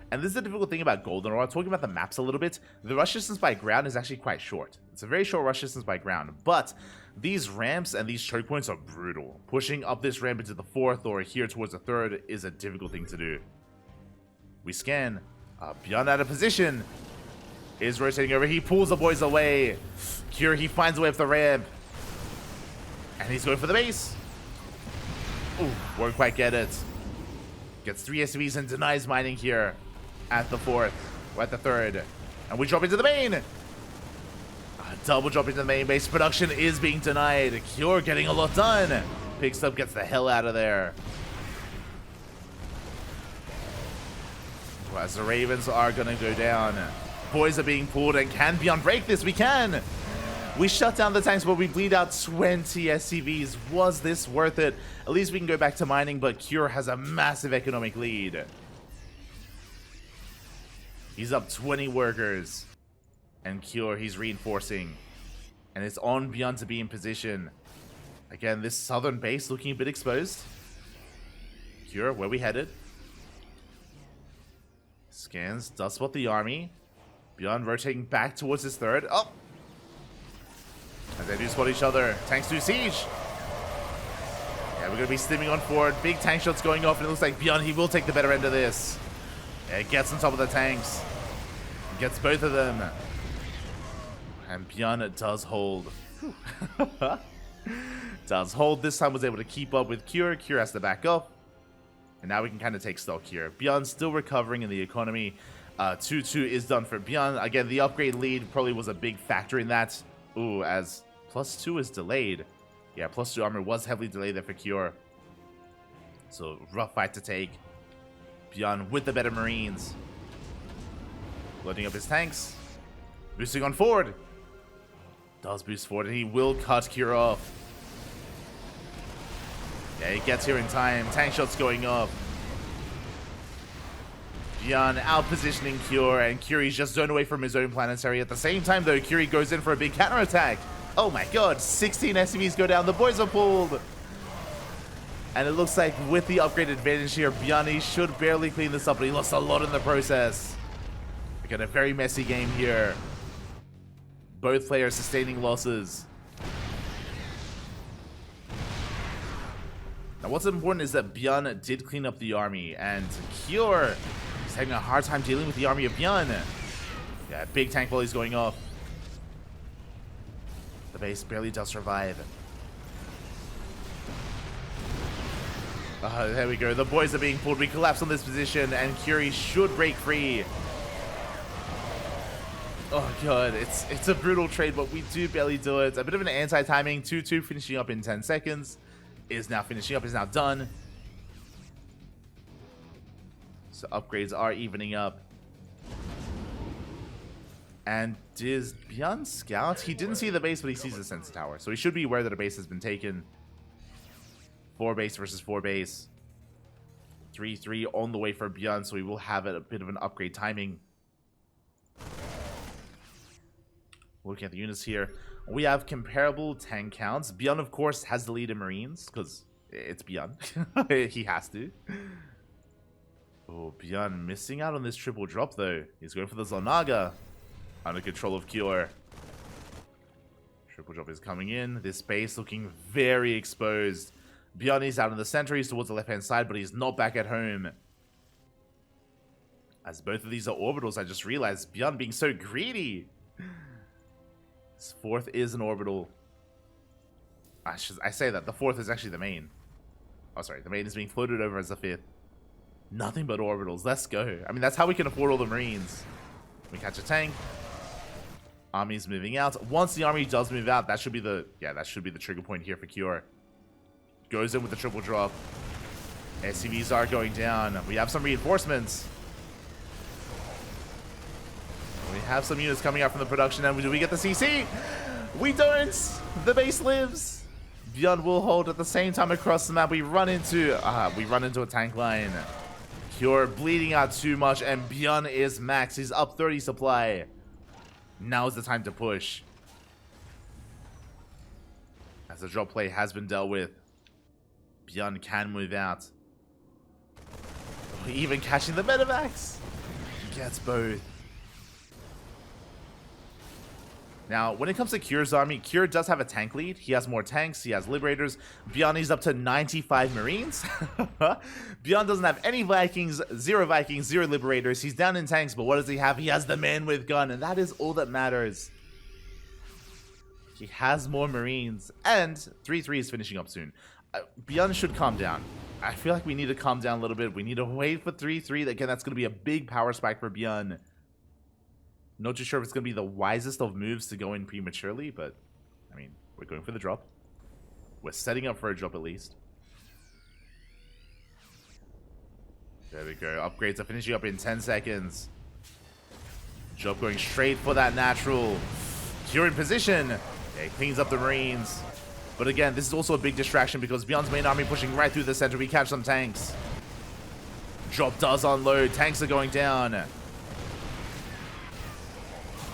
And this is the difficult thing about Goldenrod. Talking about the maps a little bit, the rush distance by ground is actually quite short. It's a very short rush distance by ground, but these ramps and these choke points are brutal. Pushing up this ramp into the 4th or here towards the 3rd is a difficult thing to do. We scan. ByuN out of position. Is rotating over. He pulls the boys away. Cure, he finds a way up the ramp. And he's going for the base. Ooh, won't quite get it. Gets 3 SCVs and denies mining here at the 4th. Or at the 3rd. And we drop into the main. Double drop into the main base. Production is being denied. Cure getting a lot done. Picks up, gets the hell out of there. As the Ravens are going to go down. Boys are being pulled, and can ByuN break this? We can! We shut down the tanks, but we bleed out 20 SCVs. Was this worth it? At least we can go back to mining, but Cure has a massive economic lead. He's up 20 workers. And Cure, he's reinforcing. And it's on ByuN to be in position. Again, this southern base looking a bit exposed. Cure, where we headed? Scans, does spot the army. ByuN rotating back towards his 3rd. Oh! As they do spot each other. Tanks do siege. Yeah, we're going to be stimming on forward. Big tank shots going off, and it looks like ByuN, he will take the better end of this. Yeah, gets on top of the tanks. Gets both of them. And ByuN does hold. Does hold. This time was able to keep up with Cure. Cure has to back up. And now we can kind of take stock here. ByuN still recovering in the economy. 2-2 is done for ByuN. Again, the upgrade lead probably was a big factor in that. Ooh, as +2 is delayed. Yeah, +2 armor was heavily delayed there for Cure. So, rough fight to take. ByuN with the better Marines. Loading up his tanks. Boosting on forward. Does boost forward, and he will cut Cure off. Yeah, he gets here in time. Tank shots going up. ByuN out positioning Cure, and Curie's just zoned away from his own planetary. At the same time, though, Curie goes in for a big counterattack. Oh my god, 16 SCVs go down. The boys are pulled. And it looks like with the upgrade advantage here, ByuN should barely clean this up, but he lost a lot in the process. We got a very messy game here. Both players sustaining losses. Now, what's important is that ByuN did clean up the army, and Cure is having a hard time dealing with the army of ByuN. Yeah, big tank volleys going off. The base barely does survive. There we go. The boys are being pulled. We collapse on this position, and Curie should break free. Oh god, it's a brutal trade, but we do barely do it. A bit of an anti-timing. 2-2 finishing up in 10 seconds. Is now finishing up, is now done. So upgrades are evening up. And is ByuN scout? He didn't see the base, but he sees the sensor tower. So he should be aware that a base has been taken. 4 base versus 4 base. 3-3 on the way for ByuN, so we will have a bit of an upgrade timing. Looking at the units here, we have comparable tank counts. ByuN, of course, has the lead in Marines, because it's ByuN. He has to. Oh, ByuN missing out on this triple drop, though. He's going for the Zalnaga. Under control of Cure. Triple drop is coming in. This base looking very exposed. ByuN is out in the center. He's towards the left-hand side, but he's not back at home. As both of these are orbitals, I just realized ByuN being so greedy. This 4th is an orbital. I say that. The 4th is actually the main. Oh, sorry. The main is being floated over as the 5th. Nothing but orbitals. Let's go. I mean, that's how we can afford all the Marines. We catch a tank. Army's moving out. Once the army does move out, that should be the... Yeah, that should be the trigger point here for Cure. Goes in with the triple drop. SCVs are going down. We have some reinforcements. We have some units coming out from the production, and do we get the CC? We don't! The base lives! ByuN will hold at the same time across the map. We run into a tank line. Cure bleeding out too much, and ByuN is max. He's up 30 supply. Now is the time to push. As the drop play has been dealt with, ByuN can move out. Even catching the medevacs. Gets both. Now, when it comes to Cure's army, Cure does have a tank lead. He has more tanks. He has Liberators. ByuN is up to 95 Marines. ByuN doesn't have any Vikings, 0 Vikings, 0 Liberators. He's down in tanks, but what does he have? He has the man with gun, and that is all that matters. He has more Marines, and 3-3 is finishing up soon. ByuN should calm down. I feel like we need to calm down a little bit. We need to wait for 3-3. Again, that's going to be a big power spike for ByuN. Not too sure if it's going to be the wisest of moves to go in prematurely, but, I mean, we're going for the drop. We're setting up for a drop at least. There we go. Upgrades are finishing up in 10 seconds. Drop going straight for that natural. Cure in position. Yeah, he cleans up the Marines. But again, this is also a big distraction because ByuN's main army pushing right through the center. We catch some tanks. Drop does unload. Tanks are going down.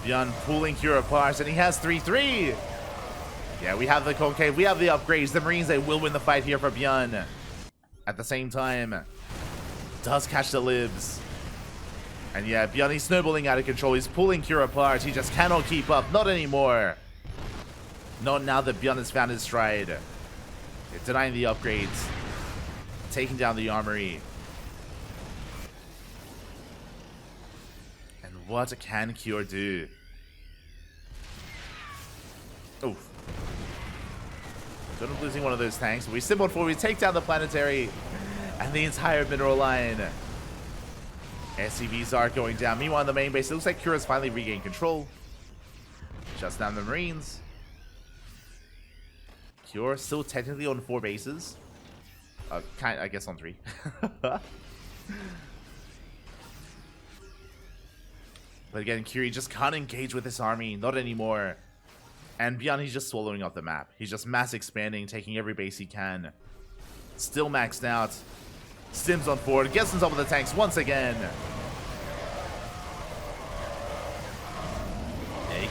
ByuN pulling Cure apart, and he has 3-3. Yeah, we have the concave, we have the upgrades. The Marines, they will win the fight here for ByuN. At the same time, does catch the libs. And yeah, ByuN, he's snowballing out of control. He's pulling Cure apart. He just cannot keep up. Not anymore. Not now that ByuN has found his stride. They're denying the upgrades. Taking down the armory. What can Cure do? Oof. Don't end up losing one of those tanks. We simpled forward, we take down the planetary and the entire mineral line. SCVs are going down. Meanwhile, in the main base, it looks like Cure has finally regained control. Shuts down the Marines. Cure still technically on 4 bases. I guess on 3. But again, Curie just can't engage with this army. Not anymore. And ByuN, he's just swallowing up the map. He's just mass expanding, taking every base he can. Still maxed out. Stims on forward. Gets on top of the tanks once again.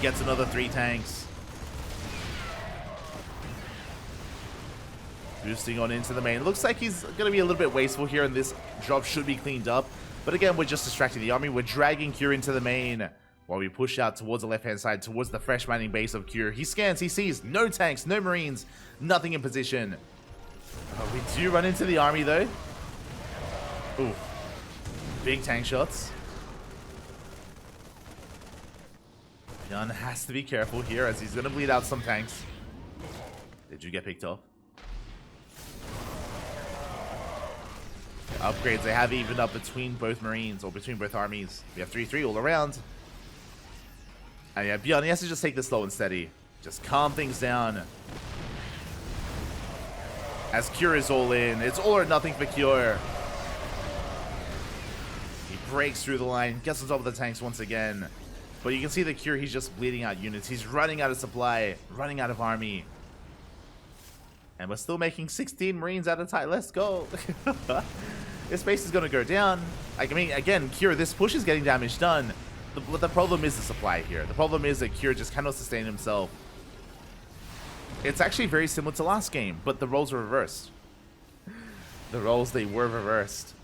gets another 3 tanks. Boosting on into the main. Looks like he's going to be a little bit wasteful here, and this drop should be cleaned up. But again, we're just distracting the army. We're dragging Cure into the main while we push out towards the left-hand side, towards the fresh mining base of Cure. He scans, he sees no tanks, no marines, nothing in position. We do run into the army, though. Ooh. Big tank shots. ByuN has to be careful here, as he's going to bleed out some tanks. Did you get picked off? Upgrades, they have evened up between both marines, or between both armies. We have 3-3 all around. And yeah, ByuN, he has to just take this slow and steady. Just calm things down. As Cure is all in. It's all or nothing for Cure. He breaks through the line, gets on top of the tanks once again. But you can see the Cure, he's just bleeding out units. He's running out of supply, running out of army. And we're still making 16 marines at a time. Let's go. His base is going to go down. I mean, again, Cure, this push is getting damage done. The problem is the supply here. The problem is that Cure just cannot sustain himself. It's actually very similar to last game, but the roles were reversed. The roles, they were reversed.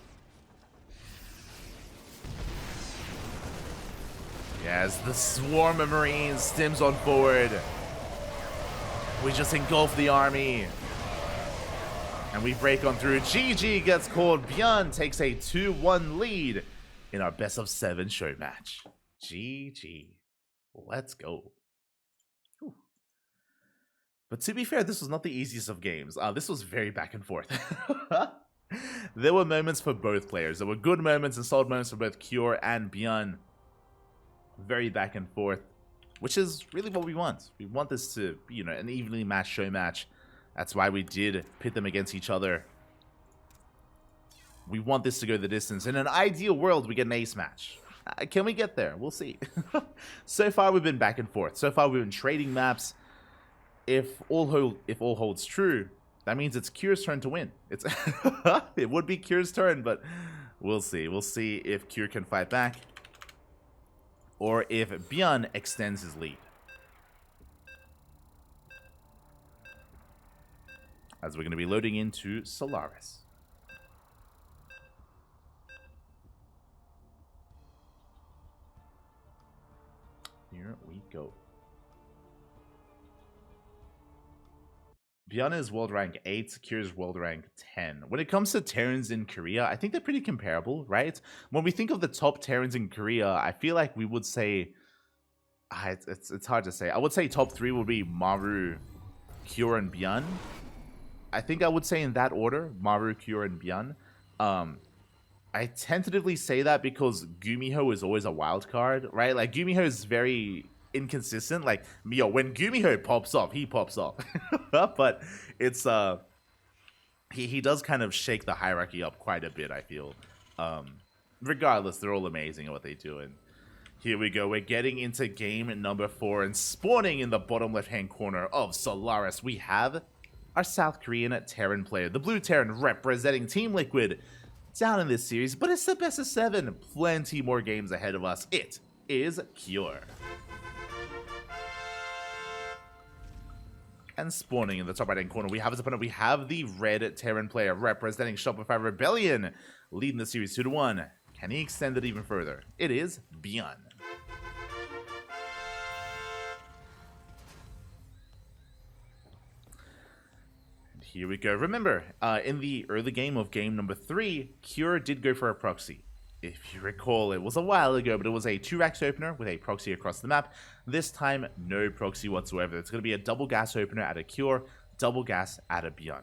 Yes, the swarm of marines stims on forward. We just engulf the army. And we break on through. GG gets called. ByuN takes a 2-1 lead in our best of 7 show match. GG. Let's go. Whew. But to be fair, this was not the easiest of games. This was very back and forth. There were moments for both players. There were good moments and solid moments for both Cure and ByuN. Very back and forth, which is really what we want. We want this to be, you know, an evenly matched show match. That's why we did pit them against each other. We want this to go the distance. In an ideal world, we get an ace match. Can we get there? We'll see. So far, we've been back and forth. So far, we've been trading maps. If all holds true, that means it's Cure's turn to win. It's it would be Cure's turn, but we'll see. We'll see if Cure can fight back, or if ByuN extends his lead. As we're going to be loading into Solaris. Here we go. ByuN is world rank 8, Cure's world rank 10. When it comes to Terrans in Korea, I think they're pretty comparable, right? When we think of the top Terrans in Korea, I feel like we would say... it's hard to say. I would say top 3 would be Maru, Cure, and ByuN. I think I would say in that order, Maru, Cure, and ByuN. I tentatively say that because Gumiho is always a wild card, right? Like, Gumiho is very inconsistent. Like, yo, when Gumiho pops off, he pops off. But it's, he does kind of shake the hierarchy up quite a bit, I feel. Regardless, they're all amazing at what they do. And here we go. We're getting into game number 4, and spawning in the bottom left-hand corner of Solaris, we have our South Korean Terran player, the Blue Terran representing Team Liquid, down in this series, but it's the best of 7. Plenty more games ahead of us. It is Cure. And spawning in the top right-hand corner, we have his opponent. We have the red Terran player representing Shopify Rebellion, leading the series 2-1. Can he extend it even further? It is ByuN. Here we go. Remember, in the early game of game number 3, Cure did go for a proxy. If you recall, it was a while ago, but it was a 2-racks opener with a proxy across the map. This time, no proxy whatsoever. It's going to be a double gas opener at a Cure, double gas at a ByuN.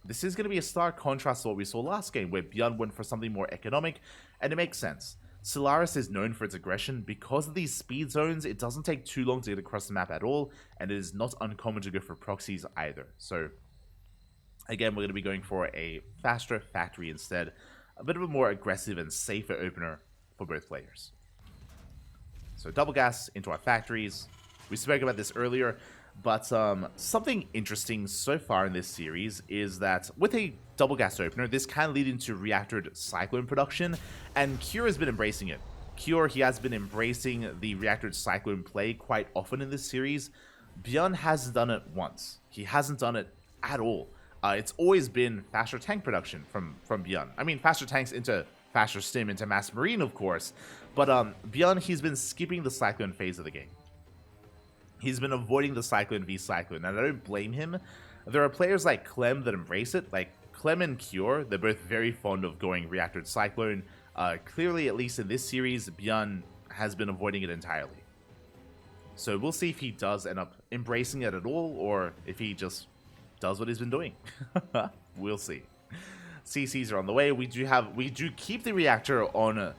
This is going to be a stark contrast to what we saw last game, where ByuN went for something more economic, and it makes sense. Solaris is known for its aggression. Because of these speed zones, it doesn't take too long to get across the map at all, and it is not uncommon to go for proxies either. So again, we're going to be going for a faster factory instead. A bit of a more aggressive and safer opener for both players. So double gas into our factories. We spoke about this earlier, but something interesting so far in this series is that with a double gas opener, this can lead into reactored cyclone production, and Cure has been embracing it. Cure, he has been embracing the reactor Cyclone play quite often in this series. ByuN hasn't done it once. He hasn't done it at all. It's always been faster tank production from ByuN. I mean, faster tanks into faster stim into mass marine, of course. But ByuN, he's been skipping the Cyclone phase of the game. He's been avoiding the Cyclone v Cyclone, and I don't blame him. There are players like Clem that embrace it. Like Clem and Cure, they're both very fond of going reactor Cyclone. Clearly, at least in this series, ByuN has been avoiding it entirely. So we'll see if he does end up embracing it at all, or if he just does what he's been doing. We'll see. CCs are on the way. We do keep the reactor on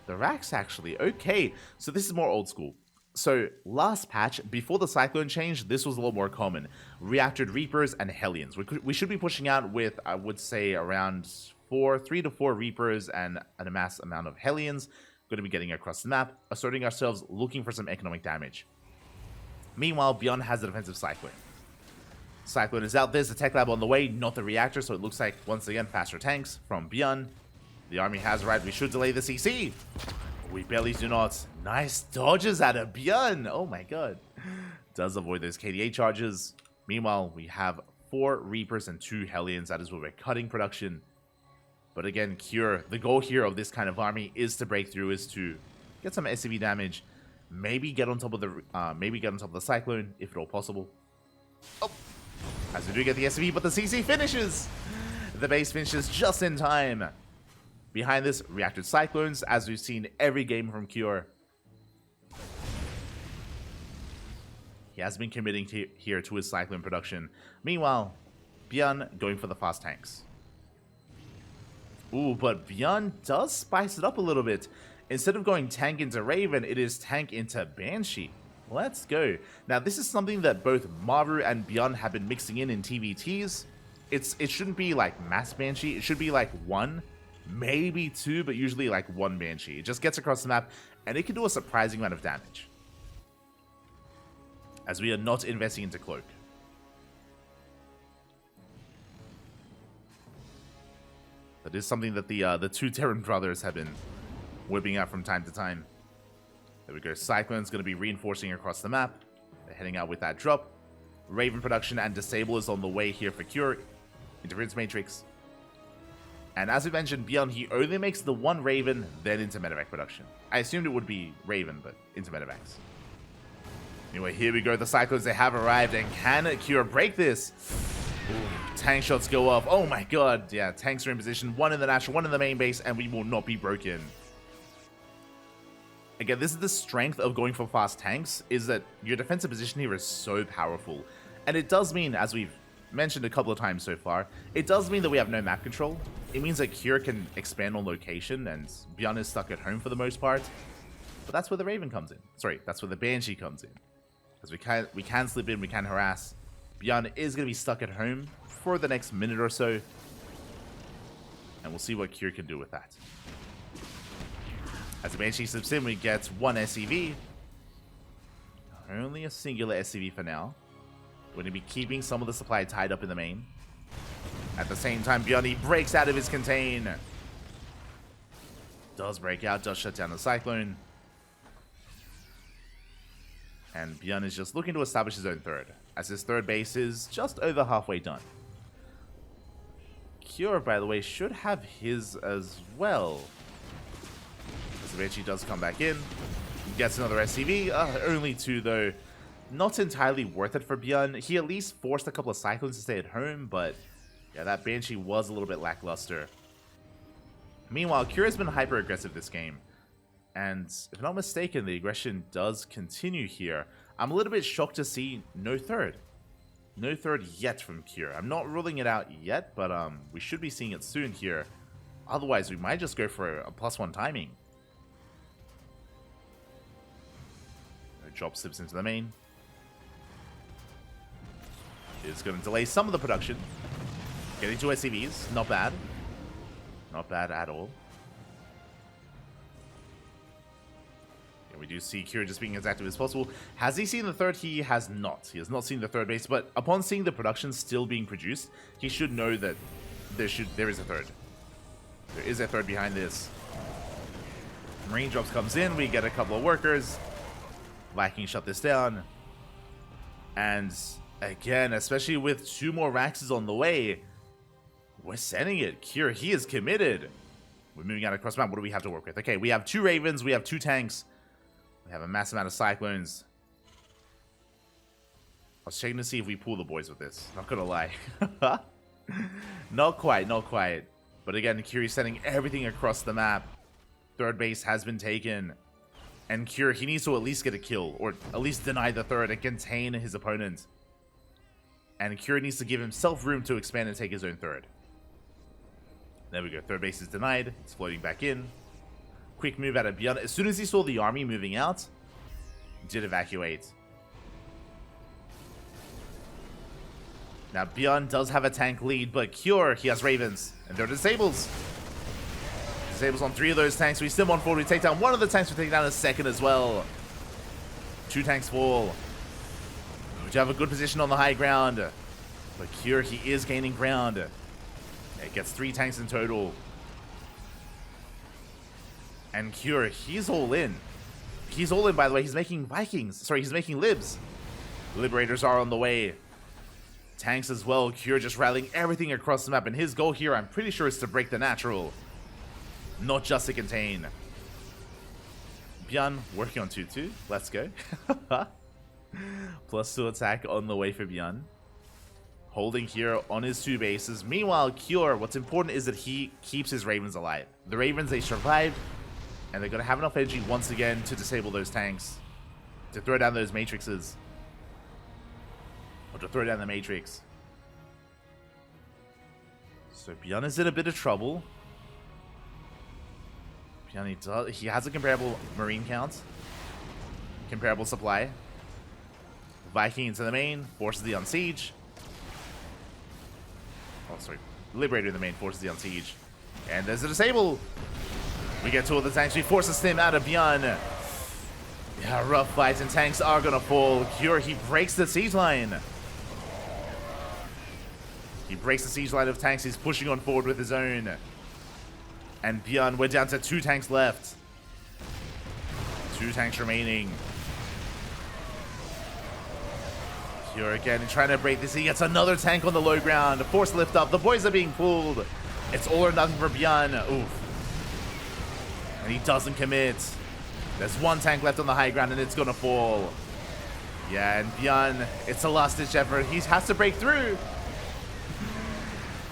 the racks, actually. Okay, so this is more old school. So last patch, before the Cyclone change, this was a lot more common. Reactored Reapers and Hellions. We should be pushing out with, I would say, around 3 to 4 Reapers and an amass amount of Hellions. Going to be getting across the map, asserting ourselves, looking for some economic damage. Meanwhile, ByuN has the defensive Cyclone. Cyclone is out. There's the tech lab on the way, not the reactor, so it looks like, once again, faster tanks from ByuN. The army has arrived. We should delay the CC. We barely do not. Nice dodges out of ByuN. Oh my god. Does avoid those KDA charges. Meanwhile, we have 4 Reapers and 2 Hellions. That is where we're cutting production. But again, Cure, the goal here of this kind of army is to break through, is to get some SCV damage. Maybe get on top of the Cyclone, if at all possible. Oh, as we do get the SCV, but the CC finishes. The base finishes just in time. Behind this, reacted Cyclones, as we've seen every game from Cure. He has been committing here to his Cyclone production. Meanwhile, ByuN going for the fast tanks. Ooh, but ByuN does spice it up a little bit. Instead of going tank into Raven, it is tank into Banshee. Let's go. Now, this is something that both Maru and ByuN have been mixing in TvTs. It shouldn't be like mass Banshee. It should be like 1, maybe 2, but usually like 1 Banshee. It just gets across the map, and it can do a surprising amount of damage. As we are not investing into Cloak. That is something that the 2 Terran brothers have been whipping out from time to time. There we go. Cyclone's going to be reinforcing across the map. They're heading out with that drop. Raven production and Disable is on the way here for Cure. Interference Matrix. And as we mentioned, ByuN, he only makes the 1 Raven, then into medevac production. I assumed it would be Raven, but into medevacs. Anyway, here we go. The Cyclones, they have arrived. And can Cure break this? Ooh, tank shots go off. Oh my god. Yeah, tanks are in position. 1 in the natural, 1 in the main base, and we will not be broken. Again, this is the strength of going for fast tanks, is that your defensive position here is so powerful. And it does mean, as we've mentioned a couple of times so far, it does mean that we have no map control. It means that Cure can expand on location, and ByuN is stuck at home for the most part. But that's where the Raven comes in. Sorry, that's where the Banshee comes in. Because we can slip in, we can harass. ByuN is going to be stuck at home for the next minute or so. And we'll see what Cure can do with that. As the Banshee slips in, we get 1 SCV. Only a singular SCV for now. We're going to be keeping some of the supply tied up in the main. At the same time, ByuN breaks out of his contain. Does break out, does shut down the Cyclone. And ByuN is just looking to establish his own 3rd, as his 3rd base is just over halfway done. Cure, by the way, should have his as well. As the Banshee does come back in, gets another SCV, only 2 though. Not entirely worth it for ByuN. He at least forced a couple of Cyclones to stay at home, but yeah, that Banshee was a little bit lackluster. Meanwhile, Cure has been hyper-aggressive this game. And if I'm not mistaken, the aggression does continue here. I'm a little bit shocked to see no 3rd. No 3rd yet from Cure. I'm not ruling it out yet, but we should be seeing it soon here. Otherwise, we might just go for a +1 timing. Drop slips into the main. It's going to delay some of the production. Getting 2 SCVs. Not bad. Not bad at all. We do see Cure just being as active as possible. Has he seen the 3rd? He has not. He has not seen the 3rd base, but upon seeing the production still being produced, he should know that there is a 3rd. There is a 3rd behind this. Marine drops comes in. We get a couple of workers. Vikings shut this down. And again, especially with 2 more Raxes on the way, we're sending it. Cure, he is committed. We're moving out across the map. What do we have to work with? Okay, we have 2 Ravens. We have 2 tanks. We have a massive amount of Cyclones. I was checking to see if we pull the boys with this. Not gonna lie. Not quite, not quite. But again, Curie's sending everything across the map. 3rd base has been taken. And Cure, he needs to at least get a kill. Or at least deny the 3rd and contain his opponent. And Cure needs to give himself room to expand and take his own 3rd. There we go. 3rd base is denied. It's floating back in. Quick move out of ByuN. As soon as he saw the army moving out, did evacuate. Now, ByuN does have a tank lead, but Cure, he has Ravens. And they're disables. Disables on 3 of those tanks. We still on forward. We take down 1 of the tanks. We take down a 2nd as well. 2 tanks fall. We do have a good position on the high ground. But Cure, he is gaining ground. It gets 3 tanks in total. And Cure, he's all in. He's all in, by the way. He's making Vikings. Sorry, he's making Libs. Liberators are on the way. Tanks as well. Cure just rallying everything across the map. And his goal here, I'm pretty sure, is to break the natural. Not just to contain. ByuN working on 2-2. Let's go. +2 attack on the way for ByuN. Holding here on his 2 bases. Meanwhile, Cure, what's important is that he keeps his Ravens alive. The Ravens, they survived. And they're going to have enough energy once again to disable those tanks. To throw down those matrices. Or to throw down the Matrix. So ByuN is in a bit of trouble. ByuN, he has a comparable Marine count. Comparable supply. Viking into the main. Forces the Unsiege. Oh, sorry. Liberator in the main. Forces the Unsiege. And there's a disable. We get 2 of the tanks. We force a stim out of ByuN. Yeah, rough fight. And tanks are going to fall. Cure, he breaks the siege line. He breaks the siege line of tanks. He's pushing on forward with his own. And ByuN, we're down to 2 tanks left. 2 tanks remaining. Cure again trying to break this. He gets another tank on the low ground. Force lift up. The boys are being pulled. It's all or nothing for ByuN. Oof. And he doesn't commit. There's 1 tank left on the high ground and it's going to fall. Yeah, and ByuN, it's a last-ditch effort. He has to break through.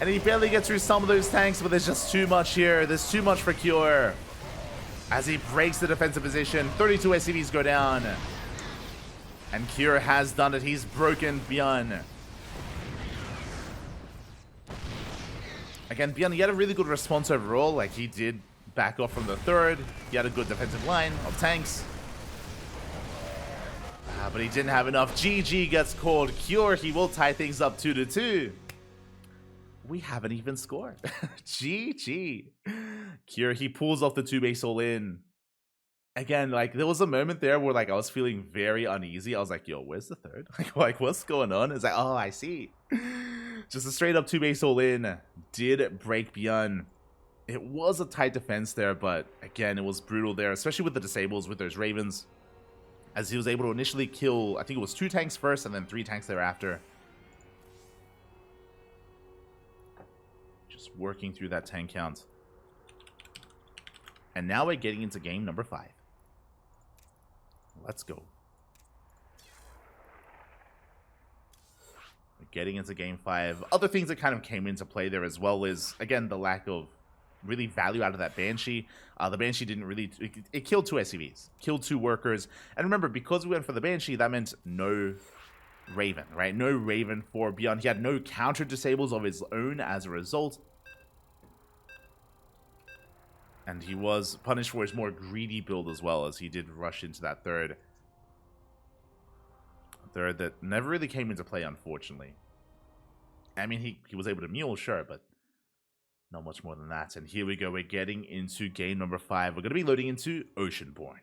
And he barely gets through some of those tanks, but there's just too much here. There's too much for Cure. As he breaks the defensive position, 32 SCVs go down. And Cure has done it. He's broken ByuN. Again, ByuN, he had a really good response overall. Like, he did back off from the 3rd. He had a good defensive line of tanks. But he didn't have enough. GG gets called. Cure, he will tie things up 2-2. We haven't even scored. GG. Cure, he pulls off the 2 base all in. Again, like, there was a moment there where, like, I was feeling very uneasy. I was like, yo, where's the 3rd? Like, what's going on? It's like, oh, I see. Just a straight up 2 base all in. Did break ByuN. It was a tight defense there, but again, it was brutal there, especially with the disables with those Ravens. As he was able to initially kill, I think it was 2 tanks first and then 3 tanks thereafter. Just working through that tank count. And now we're getting into game number 5. Let's go. We're getting into game 5. Other things that kind of came into play there as well is, again, the lack of really value out of that Banshee. The Banshee didn't really... It killed 2 SCVs. Killed 2 workers. And remember, because we went for the Banshee, that meant no Raven, right? No Raven for ByuN. He had no counter disables of his own as a result. And he was punished for his more greedy build as well, as he did rush into that 3rd. 3rd that never really came into play, unfortunately. I mean, he was able to mule, sure, but not much more than that. And here we go. We're getting into game number 5. We're going to be loading into Oceanborn.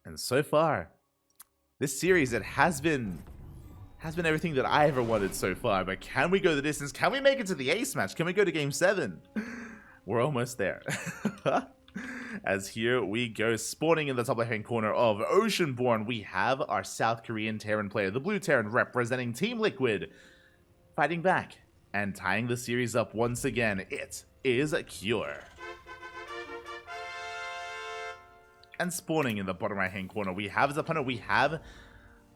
And so far, this series, it has been everything that I ever wanted so far. But can we go the distance? Can we make it to the ace match? Can we go to game 7? We're almost there. As here we go, spawning in the top left-hand corner of Oceanborn, we have our South Korean Terran player, the Blue Terran representing Team Liquid, fighting back and tying the series up once again. It is Cure. And spawning in the bottom right-hand corner, we have as opponent, we have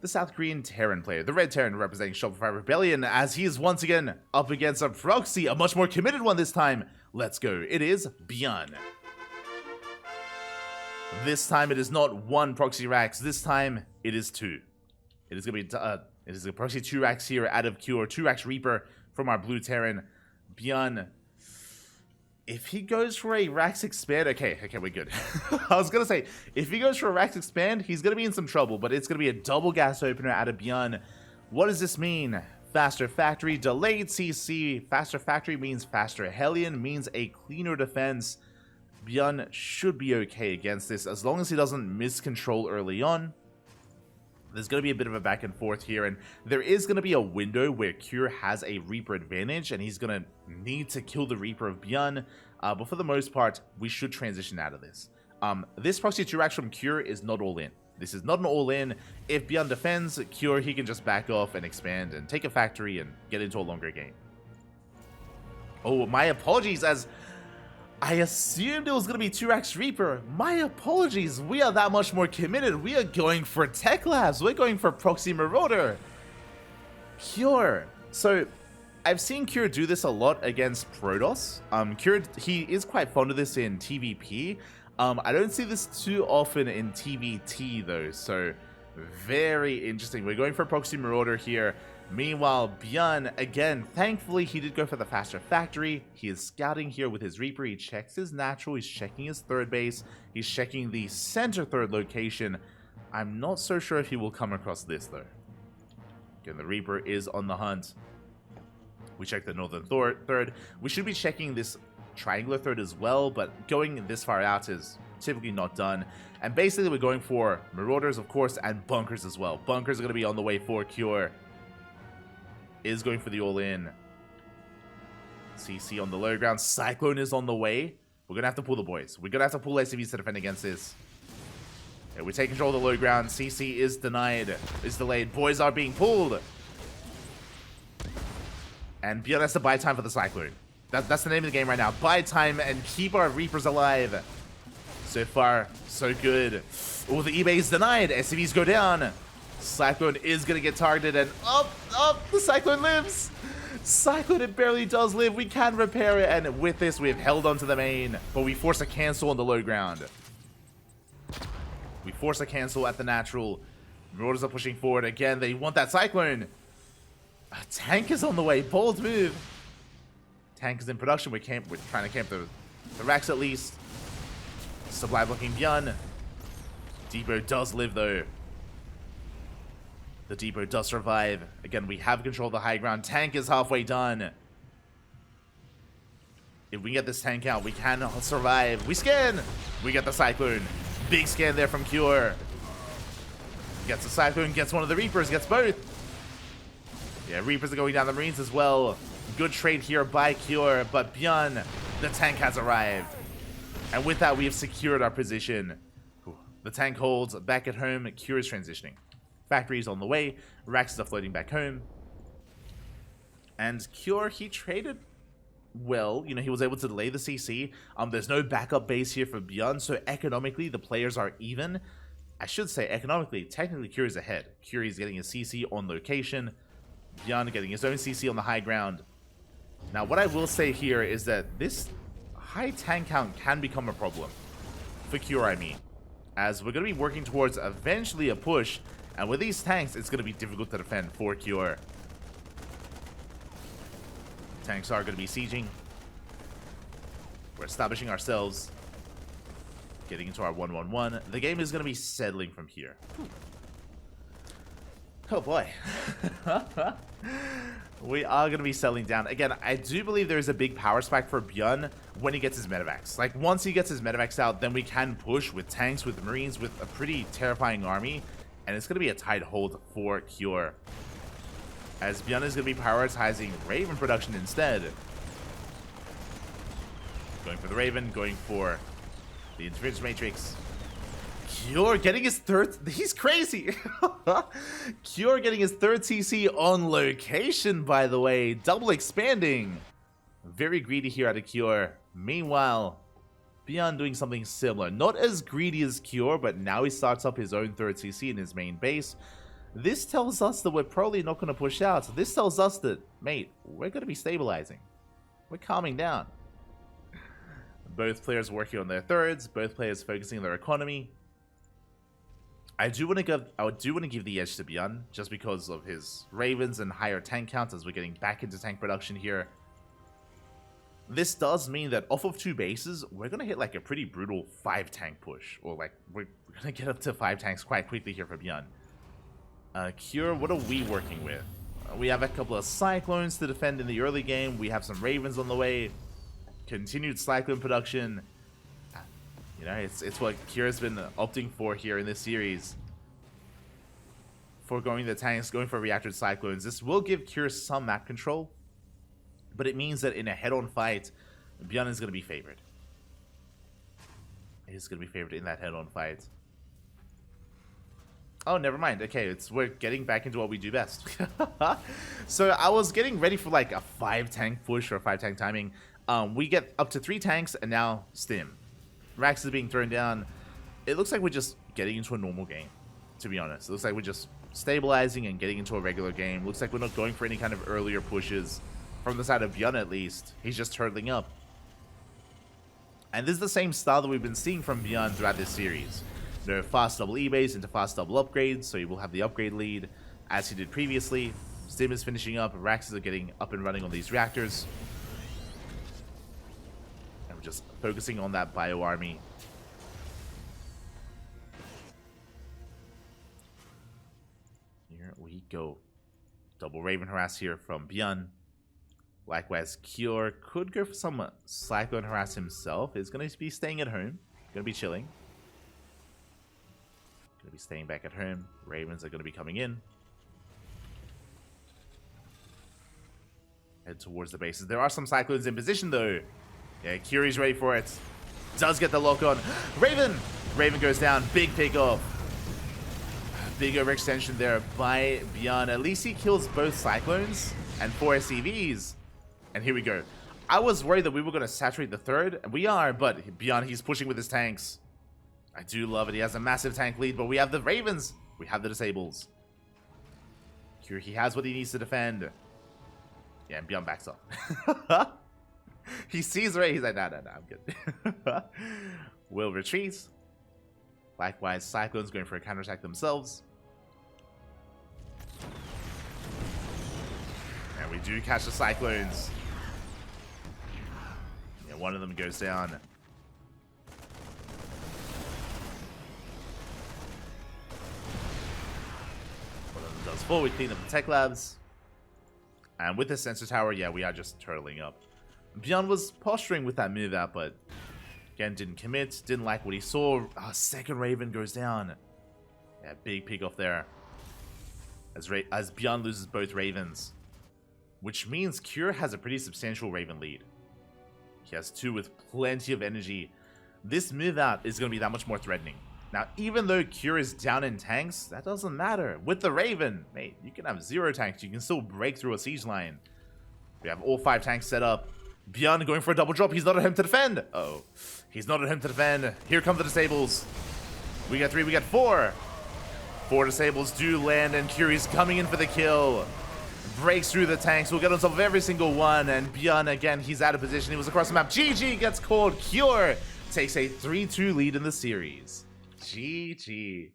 the South Korean Terran player, the Red Terran representing Shopify Rebellion, as he is once again up against a proxy, a much more committed one this time. Let's go. It is ByuN. This time it is not one proxy racks. This time it is two. It is gonna be it is a proxy 2 racks here out of Cure, 2 racks Reaper from our Blue Terran. ByuN, if he goes for a Rax Expand, okay, we're good. I was gonna say, if he goes for a Rax Expand, he's gonna be in some trouble, but it's gonna be a double gas opener out of ByuN. What does this mean? Faster Factory, delayed CC. Faster Factory means faster Hellion, means a cleaner defense. ByuN should be okay against this, as long as he doesn't miscontrol early on. There's going to be a bit of a back and forth here, and there is going to be a window where Cure has a Reaper advantage, and he's going to need to kill the Reaper of ByuN, but for the most part, we should transition out of this. This proxy 2 racks from Cure is not all in. This is not an all in. If ByuN defends, Cure, he can just back off and expand and take a factory and get into a longer game. Oh, my apologies, as I assumed it was going to be 2 racks Reaper. My apologies. We are that much more committed. We are going for Tech Labs. We're going for Proxy Marauder. Cure. So, I've seen Cure do this a lot against Protoss. Cure, he is quite fond of this in TvP. I don't see this too often in TvT though, so very interesting. We're going for Proxy Marauder here. Meanwhile, ByuN, again, thankfully he did go for the faster factory. He is scouting here with his Reaper. He checks his natural. He's checking his third base. He's checking the center third location. I'm not so sure if he will come across this though. Again, the Reaper is on the hunt. We check the northern third. We should be checking this triangular third as well, but going this far out is typically not done. And basically we're going for Marauders, of course, and Bunkers as well. Bunkers are going to be on the way for Cure. Is going for the all-in. CC on the low ground. Cyclone is on the way. We're going to have to pull the boys. We're going to have to pull SCVs to defend against this. Yeah, we take control of the low ground. CC is denied. Is delayed. Boys are being pulled. And ByuN has to buy time for the Cyclone. That's the name of the game right now. Buy time and keep our Reapers alive. So far, so good. Oh, the eBay is denied. SCVs go down. Cyclone is going to get targeted, and up, the Cyclone lives. Cyclone, it barely does live. We can repair it, and with this, we have held onto the main, but we force a cancel on the low ground. We force a cancel at the natural. Marauders are pushing forward again. They want that Cyclone. A tank is on the way. Bold move. Tank is in production. We're trying to camp the racks at least. Supply blocking ByuN. Depot does live, though. The Depot does survive. Again, we have control of the high ground. Tank is halfway done. If we get this tank out, we can survive. We scan! We get the Cyclone. Big scan there from Cure. Gets the Cyclone, gets one of the Reapers, gets both. Yeah, Reapers are going down the Marines as well. Good trade here by Cure, but ByuN, the tank has arrived. And with that, we have secured our position. The tank holds back at home. Cure is transitioning. Factories on the way. Racks are floating back home. And Cure, he traded well. You know, he was able to delay the CC. There's no backup base here for ByuN, so economically, the players are even. I should say, economically, technically, Cure is ahead. Cure is getting his CC on location. ByuN getting his own CC on the high ground. Now, what I will say here is that this high tank count can become a problem. For Cure, I mean. As we're going to be working towards eventually a push. And with these tanks, it's going to be difficult to defend for Cure. Tanks are going to be sieging. We're establishing ourselves. Getting into our 1-1-1. The game is going to be settling from here. Oh boy. We are going to be settling down. Again, I do believe there is a big power spike for ByuN when he gets his medevacs. Like, once he gets his medevacs out, then we can push with tanks, with Marines, with a pretty terrifying army. And it's going to be a tight hold for Cure. As ByuN is going to be prioritizing Raven production instead. Going for the Raven, going for The Interference Matrix. Cure getting his third... He's crazy! Cure getting his third CC on location, by the way. Double expanding. Very greedy here out of Cure. Meanwhile, ByuN doing something similar. Not as greedy as Cure, but now he starts up his own third CC in his main base. This tells us that we're probably not going to push out. This tells us that, mate, we're going to be stabilizing. We're calming down. Both players working on their thirds. Both players focusing on their economy. I do want to give the edge to ByuN just because of his Ravens and higher tank counts as we're getting back into tank production here. This does mean that off of 2 bases, we're going to hit like a pretty brutal 5 tank push. Or like, we're going to get up to 5 tanks quite quickly here for ByuN. Cure, what are we working with? We have a couple of Cyclones to defend in the early game. We have some Ravens on the way. Continued Cyclone production. You know, it's what Cure's been opting for here in this series. Foregoing the tanks, going for reactor Cyclones. This will give Cure some map control, but it means that in a head-on fight, ByuN is going to be favored. He's going to be favored in that head-on fight. Oh, never mind. Okay, we're getting back into what we do best. So I was getting ready for like a 5-tank push or 5-tank timing. We get up to 3 tanks and now Stim. Rax is being thrown down. It looks like we're just getting into a normal game, to be honest. It looks like we're just stabilizing and getting into a regular game. Looks like we're not going for any kind of earlier pushes. From the side of ByuN, at least. He's just hurdling up. And this is the same style that we've been seeing from ByuN throughout this series. You know, fast double E-base into fast double upgrades, so he will have the upgrade lead, as he did previously. Stim is finishing up. Raxes are getting up and running on these reactors. And we're just focusing on that bio army. Here we go. Double Raven harass here from ByuN. Likewise, Cure could go for some Cyclone harass himself. Is going to be staying at home. Going to be chilling. Going to be staying back at home. Ravens are going to be coming in. Head towards the bases. There are some Cyclones in position though. Yeah, Curie's ready for it. Does get the lock on. Raven! Raven goes down. Big pick off. Big overextension there by ByuN. At least he kills both Cyclones and 4 SCVs. And here we go. I was worried that we were going to saturate the third. And we are, but ByuN, he's pushing with his tanks. I do love it. He has a massive tank lead, but we have the Ravens. We have the disables. Cure, he has what he needs to defend. Yeah, and ByuN backs off. He sees Ray. He's like, nah, I'm good. Will retreats. Likewise, Cyclones going for a counterattack themselves. And we do catch the Cyclones. Yeah, one of them goes down. One of them does fall. We clean up the tech labs. And with the sensor tower, yeah, we are just turtling up. ByuN was posturing with that move out, but again, didn't commit. Didn't like what he saw. Second Raven goes down. Yeah, big pick off there. As ByuN loses both Ravens. Which means Cure has a pretty substantial Raven lead. He has 2 with plenty of energy. This move out is going to be that much more threatening. Now, even though Cure is down in tanks, that doesn't matter. With the Raven, mate, you can have 0 tanks. You can still break through a siege line. We have all 5 tanks set up. ByuN going for a double drop. He's not at home to defend. Uh-oh. He's not at home to defend. Here come the disables. We got 3, we got 4. 4 disables do land, and Curie's coming in for the kill. Breaks through the tanks. We'll get on top of every single one. And ByuN, again, he's out of position. He was across the map. GG gets called. Cure takes a 3-2 lead in the series. GG.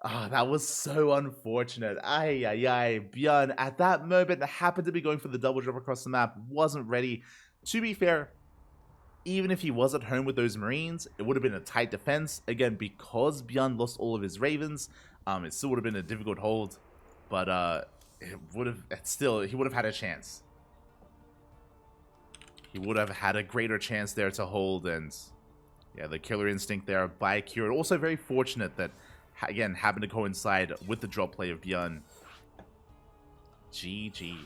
Oh, that was so unfortunate. Ay, ay, ay. ByuN, at that moment, happened to be going for the double drop across the map. Wasn't ready. To be fair, even if he was at home with those Marines, it would have been a tight defense. Again, because ByuN lost all of his Ravens, it still would have been a difficult hold. But it would have he would have had a chance. He would have had a greater chance there to hold, and yeah, the killer instinct there by Cure. Also very fortunate that, again, happened to coincide with the drop play of ByuN. GG.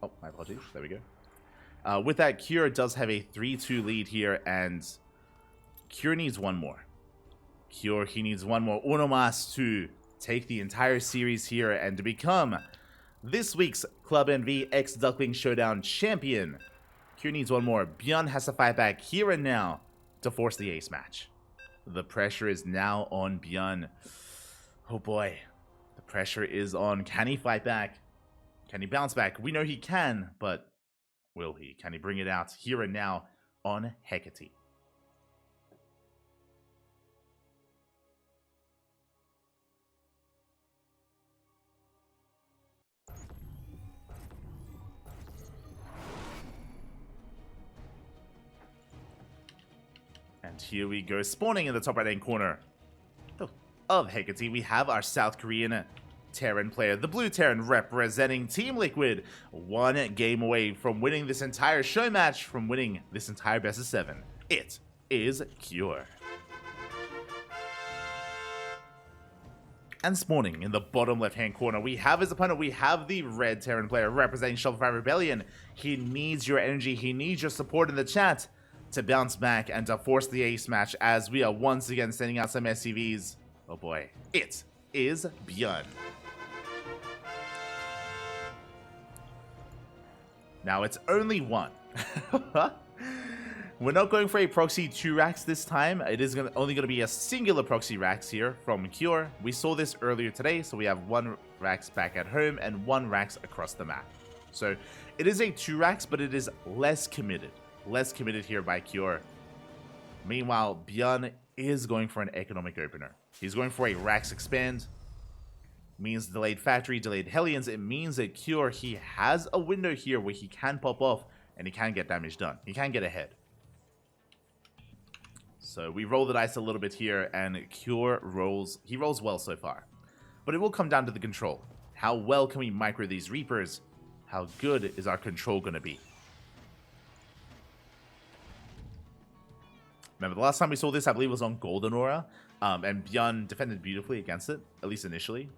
Oh, my apologies. There we go. With that, Cure does have a 3-2 lead here, and Cure needs one more. Cure, he needs one more. Uno mas to take the entire series here and to become this week's Club NV X Duckling Showdown champion. Cure needs one more. ByuN has to fight back here and now to force the ace match. The pressure is now on ByuN. Oh boy. The pressure is on. Can he fight back? Can he bounce back? We know he can, but will he? Can he bring it out here and now on Hecate? And here we go, spawning in the top right-hand corner of Hecate, we have our South Korean Terran player, the Blue Terran representing Team Liquid. One game away from winning this entire show match, from winning this entire best of 7. It is Cure. And spawning in the bottom left-hand corner, we have his opponent. We have the Red Terran player representing Shovelfire Rebellion. He needs your energy. He needs your support in the chat to bounce back and to force the ace match, as we are once again sending out some SCVs. Oh boy, it is ByuN. Now it's only one. We're not going for a proxy 2 racks this time. It is only going to be a singular proxy racks here from Cure. We saw this earlier today, so we have 1 racks back at home and 1 racks across the map. So it is a 2 racks, but it is less committed. Less committed here by Cure. Meanwhile, ByuN is going for an economic opener. He's going for a racks expand. Means delayed factory, delayed Hellions. It means that Cure, he has a window here where he can pop off and he can get damage done. He can get ahead. So we roll the dice a little bit here, and Cure rolls. He rolls well so far. But it will come down to the control. How well can we micro these Reapers? How good is our control going to be? Remember, the last time we saw this, I believe, was on Golden Aura. And ByuN defended beautifully against it, at least initially.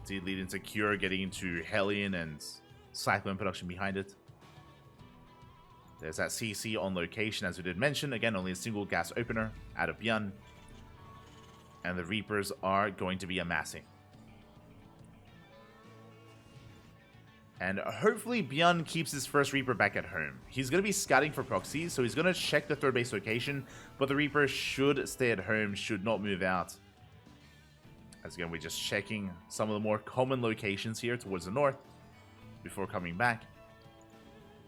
It did lead into Cure getting into Hellion and Cyclone production behind it. There's that CC on location, as we did mention. Again, only a single gas opener out of ByuN. And the Reapers are going to be amassing. And hopefully ByuN keeps his first Reaper back at home. He's going to be scouting for proxies, so he's going to check the third base location. But the Reaper should stay at home, should not move out. As again, we're just checking some of the more common locations here towards the north before coming back.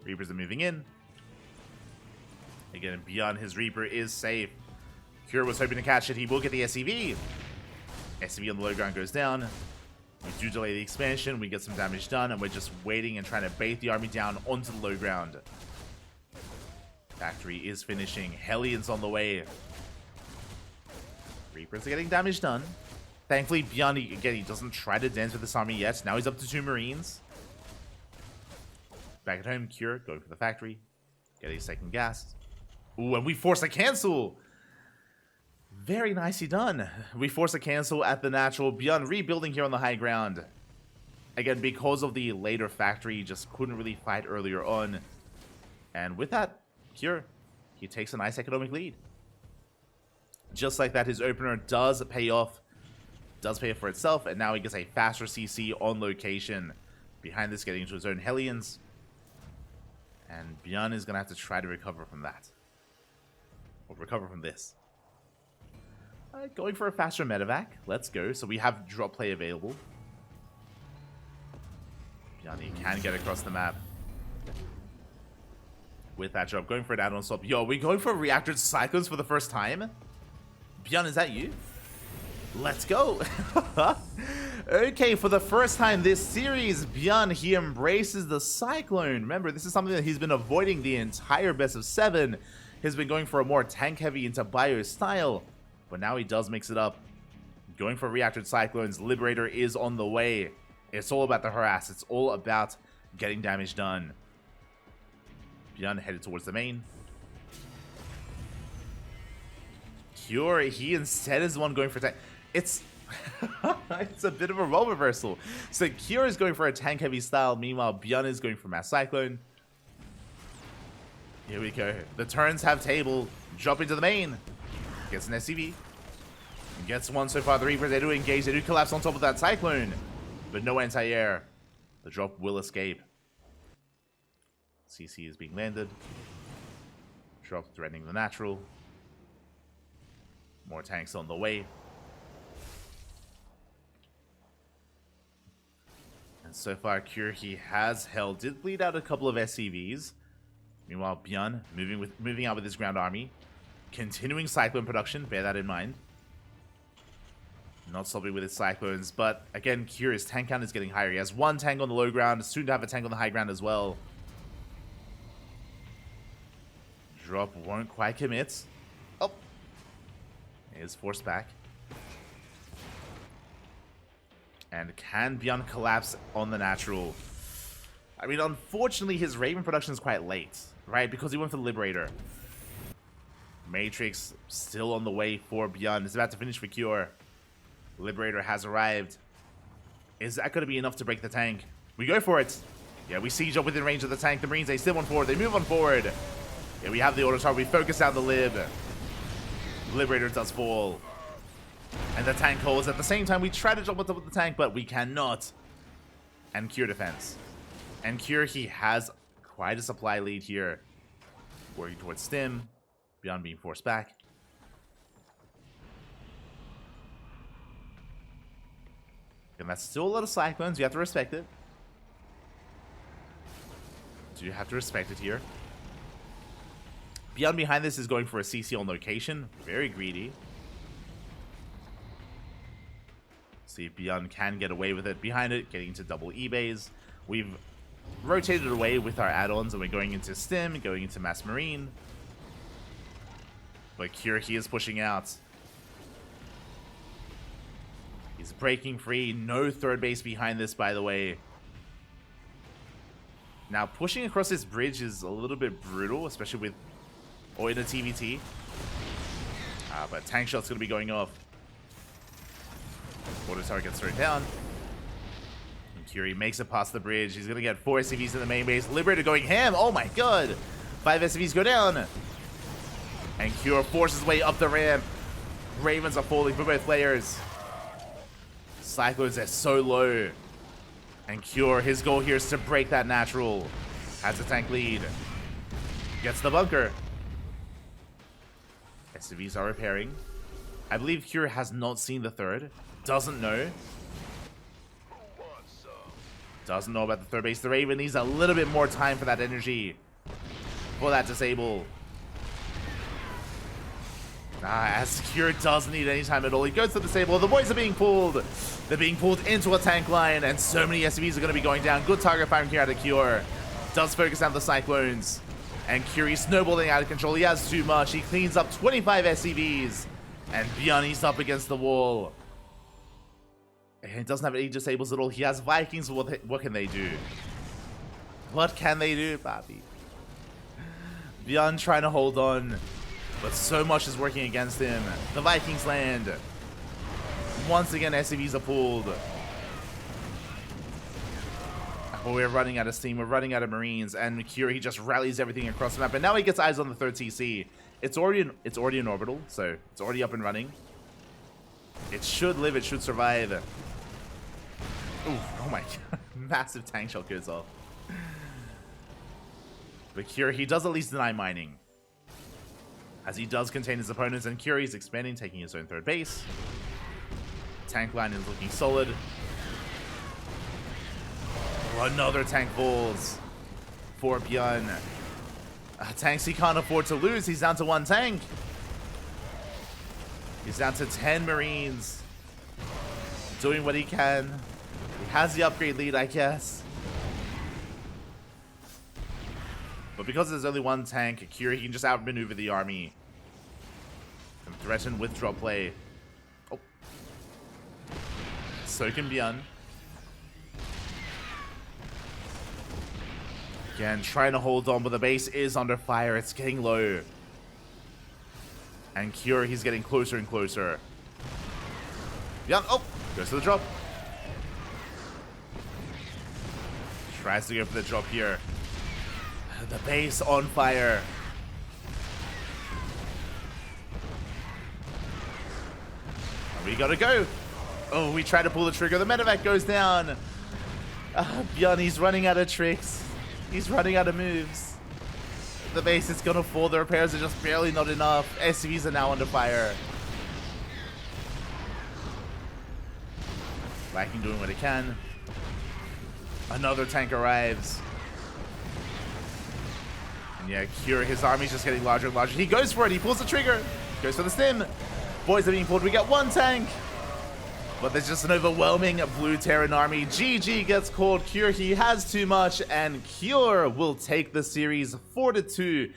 Reapers are moving in. Again, ByuN, his Reaper is safe. Cure was hoping to catch it. He will get the SCV. SCV on the low ground goes down. We do delay the expansion, we get some damage done, and we're just waiting and trying to bait the army down onto the low ground. Factory is finishing. Hellions on the way. Reapers are getting damage done. Thankfully, ByuN, again, he doesn't try to dance with this army yet. Now he's up to 2 Marines. Back at home, Cure going for the factory. Get a second gas. Ooh, and we force a cancel! Very nicely done. We force a cancel at the natural. ByuN rebuilding here on the high ground. Again, because of the later factory, he just couldn't really fight earlier on. And with that, Cure, he takes a nice economic lead. Just like that, his opener does pay off. Does pay for itself, and now he gets a faster CC on location. Behind this, getting into his own Hellions. And ByuN is going to have to try to recover from that. Or recover from this. Going for a faster medevac. Let's go. So we have drop play available. ByuN can get across the map with that drop. Going for an add-on swap. Yo, are we going for reactor cyclones for the first time? ByuN, is that you? Let's go. Okay, for the first time this series, ByuN, he embraces the cyclone. Remember, this is something that he's been avoiding the entire best of 7. He's been going for a more tank-heavy into bio style. But now he does mix it up. Going for reactor cyclones. Liberator is on the way. It's all about the harass. It's all about getting damage done. ByuN headed towards the main. Cure, he instead is the one going for tank. It's it's a bit of a role reversal. So Cure is going for a tank heavy style. Meanwhile, ByuN is going for mass cyclone. Here we go. The turns have table. Drop into the main. Gets an SCV. Gets one so far. The Reapers, they do engage. They do collapse on top of that Cyclone. But no anti-air. The drop will escape. CC is being landed. Drop threatening the natural. More tanks on the way. And so far, Cranky has held. Did bleed out a couple of SCVs. Meanwhile, ByuN moving out with his ground army. Continuing Cyclone production. Bear that in mind. Not stopping with his Cyclones. But again, Curious tank count is getting higher. He has one tank on the low ground. Soon to have a tank on the high ground as well. Drop won't quite commit. Oh. Is forced back. And can ByuN collapse on the natural? I mean, unfortunately, his Raven production is quite late, right? Because he went for the Liberator. Matrix still on the way for ByuN. It's about to finish for Cure. Liberator has arrived. Is that going to be enough to break the tank? We go for it. Yeah, we siege up within range of the tank. The Marines, they still want forward. They move on forward. Yeah, we have the auto target. We focus down the Lib. Liberator does fall. And the tank holds. At the same time, we try to jump on top of the tank, but we cannot. And Cure defense. And Cure, he has quite a supply lead here. Working towards Stim. ByuN being forced back. And that's still a lot of Cyclones. You have to respect it. So you have to respect it here. ByuN behind this is going for a CC on location. Very greedy. See if ByuN can get away with it. Behind it, getting into double E-bays. We've rotated away with our add-ons and we're going into Stim, going into Mass Marine. But Cranky is pushing out. He's breaking free. No third base behind this, by the way. Now, pushing across this bridge is a little bit brutal, especially with... or in a TvT. But tank shot's going to be going off. Auto target gets thrown down. And Cranky makes it past the bridge. He's going to get 4 SCVs in the main base. Liberator going ham. Oh my god. 5 SCVs go down. And Cure forces his way up the ramp. Ravens are falling for both players. Cyclones are so low. And Cure, his goal here is to break that natural. Has a tank lead. Gets the bunker. SCVs are repairing. I believe Cure has not seen the third. Doesn't know. Doesn't know about the third base. The Raven needs a little bit more time for that energy. For that disable. As Cure doesn't need any time at all. He goes to disable. The boys are being pulled. They're being pulled into a tank line. And so many SCVs are going to be going down. Good target firing here out of Cure. Does focus on the Cyclones. And Cure snowballing out of control. He has too much. He cleans up 25 SCVs. And ByuN, he's up against the wall. And he doesn't have any disables at all. He has Vikings. What can they do? What can they do, Bobby? ByuN trying to hold on. But so much is working against him. The Vikings land. Once again, SCVs are pulled. But we're running out of steam. We're running out of Marines. And Cure, he just rallies everything across the map. And now he gets eyes on the third TC. It's already in orbital, so it's already up and running. It should live. It should survive. Ooh, oh my god. Massive tank shot goes off. But Cure, he does at least deny mining. As he does contain his opponents, and Cure is expanding, taking his own third base. Tank line is looking solid. Oh, another tank falls for ByuN. Tanks he can't afford to lose. He's down to 1 tank. He's down to 10 Marines. Doing what he can. He has the upgrade lead, I guess. But because there's only 1 tank, Cure, he can just outmaneuver the army. And threaten with drop play. Oh. So can ByuN. Again, trying to hold on, but the base is under fire. It's getting low. And Cure, he's getting closer and closer. ByuN, oh, goes to the drop. Tries to go for the drop here. The base on fire. We gotta go. Oh, we try to pull the trigger. The medevac goes down. ByuN, he's running out of tricks. He's running out of moves. The base is gonna fall. The repairs are just barely not enough. SCVs are now under fire. Viking doing what it can. Another tank arrives. And yeah, Cure, his army's just getting larger and larger. He goes for it. He pulls the trigger. Goes for the stim. Boys are being pulled. We got one tank. But there's just an overwhelming blue Terran army. GG gets called. Cure, he has too much. And Cure will take the series 4-2.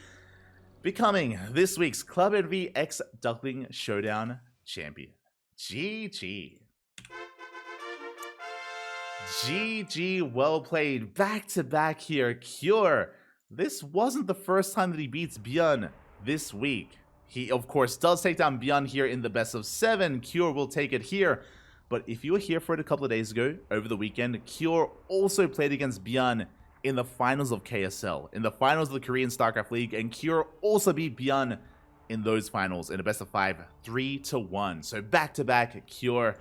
Becoming this week's Club Envy X Duckling Showdown champion. GG. GG, well played. Back to back here. Cure, this wasn't the first time that he beats ByuN this week. He, of course, does take down ByuN here in the best of 7. Cure will take it here. But if you were here for it a couple of days ago, over the weekend, Cure also played against ByuN in the finals of KSL, in the finals of the Korean StarCraft League, and Cure also beat ByuN in those finals in a best of 5, 3-1. So back-to-back, Cure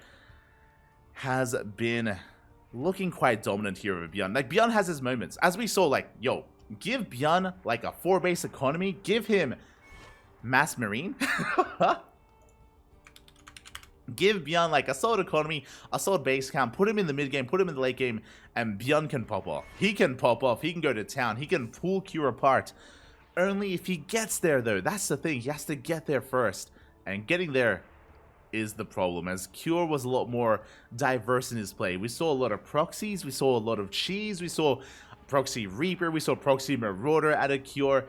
has been looking quite dominant here over ByuN. Like, ByuN has his moments. As we saw, like, yo, give ByuN, like, a 4-base economy. Give him Mass Marine. Give ByuN, like, a solid economy, a solid base count. Put him in the mid game, put him in the late game, and ByuN can pop off. He can pop off. He can go to town. He can pull Cure apart. Only if he gets there, though. That's the thing. He has to get there first. And getting there is the problem, as Cure was a lot more diverse in his play. We saw a lot of proxies, we saw a lot of cheese, we saw proxy Reaper, we saw proxy Marauder out of Cure,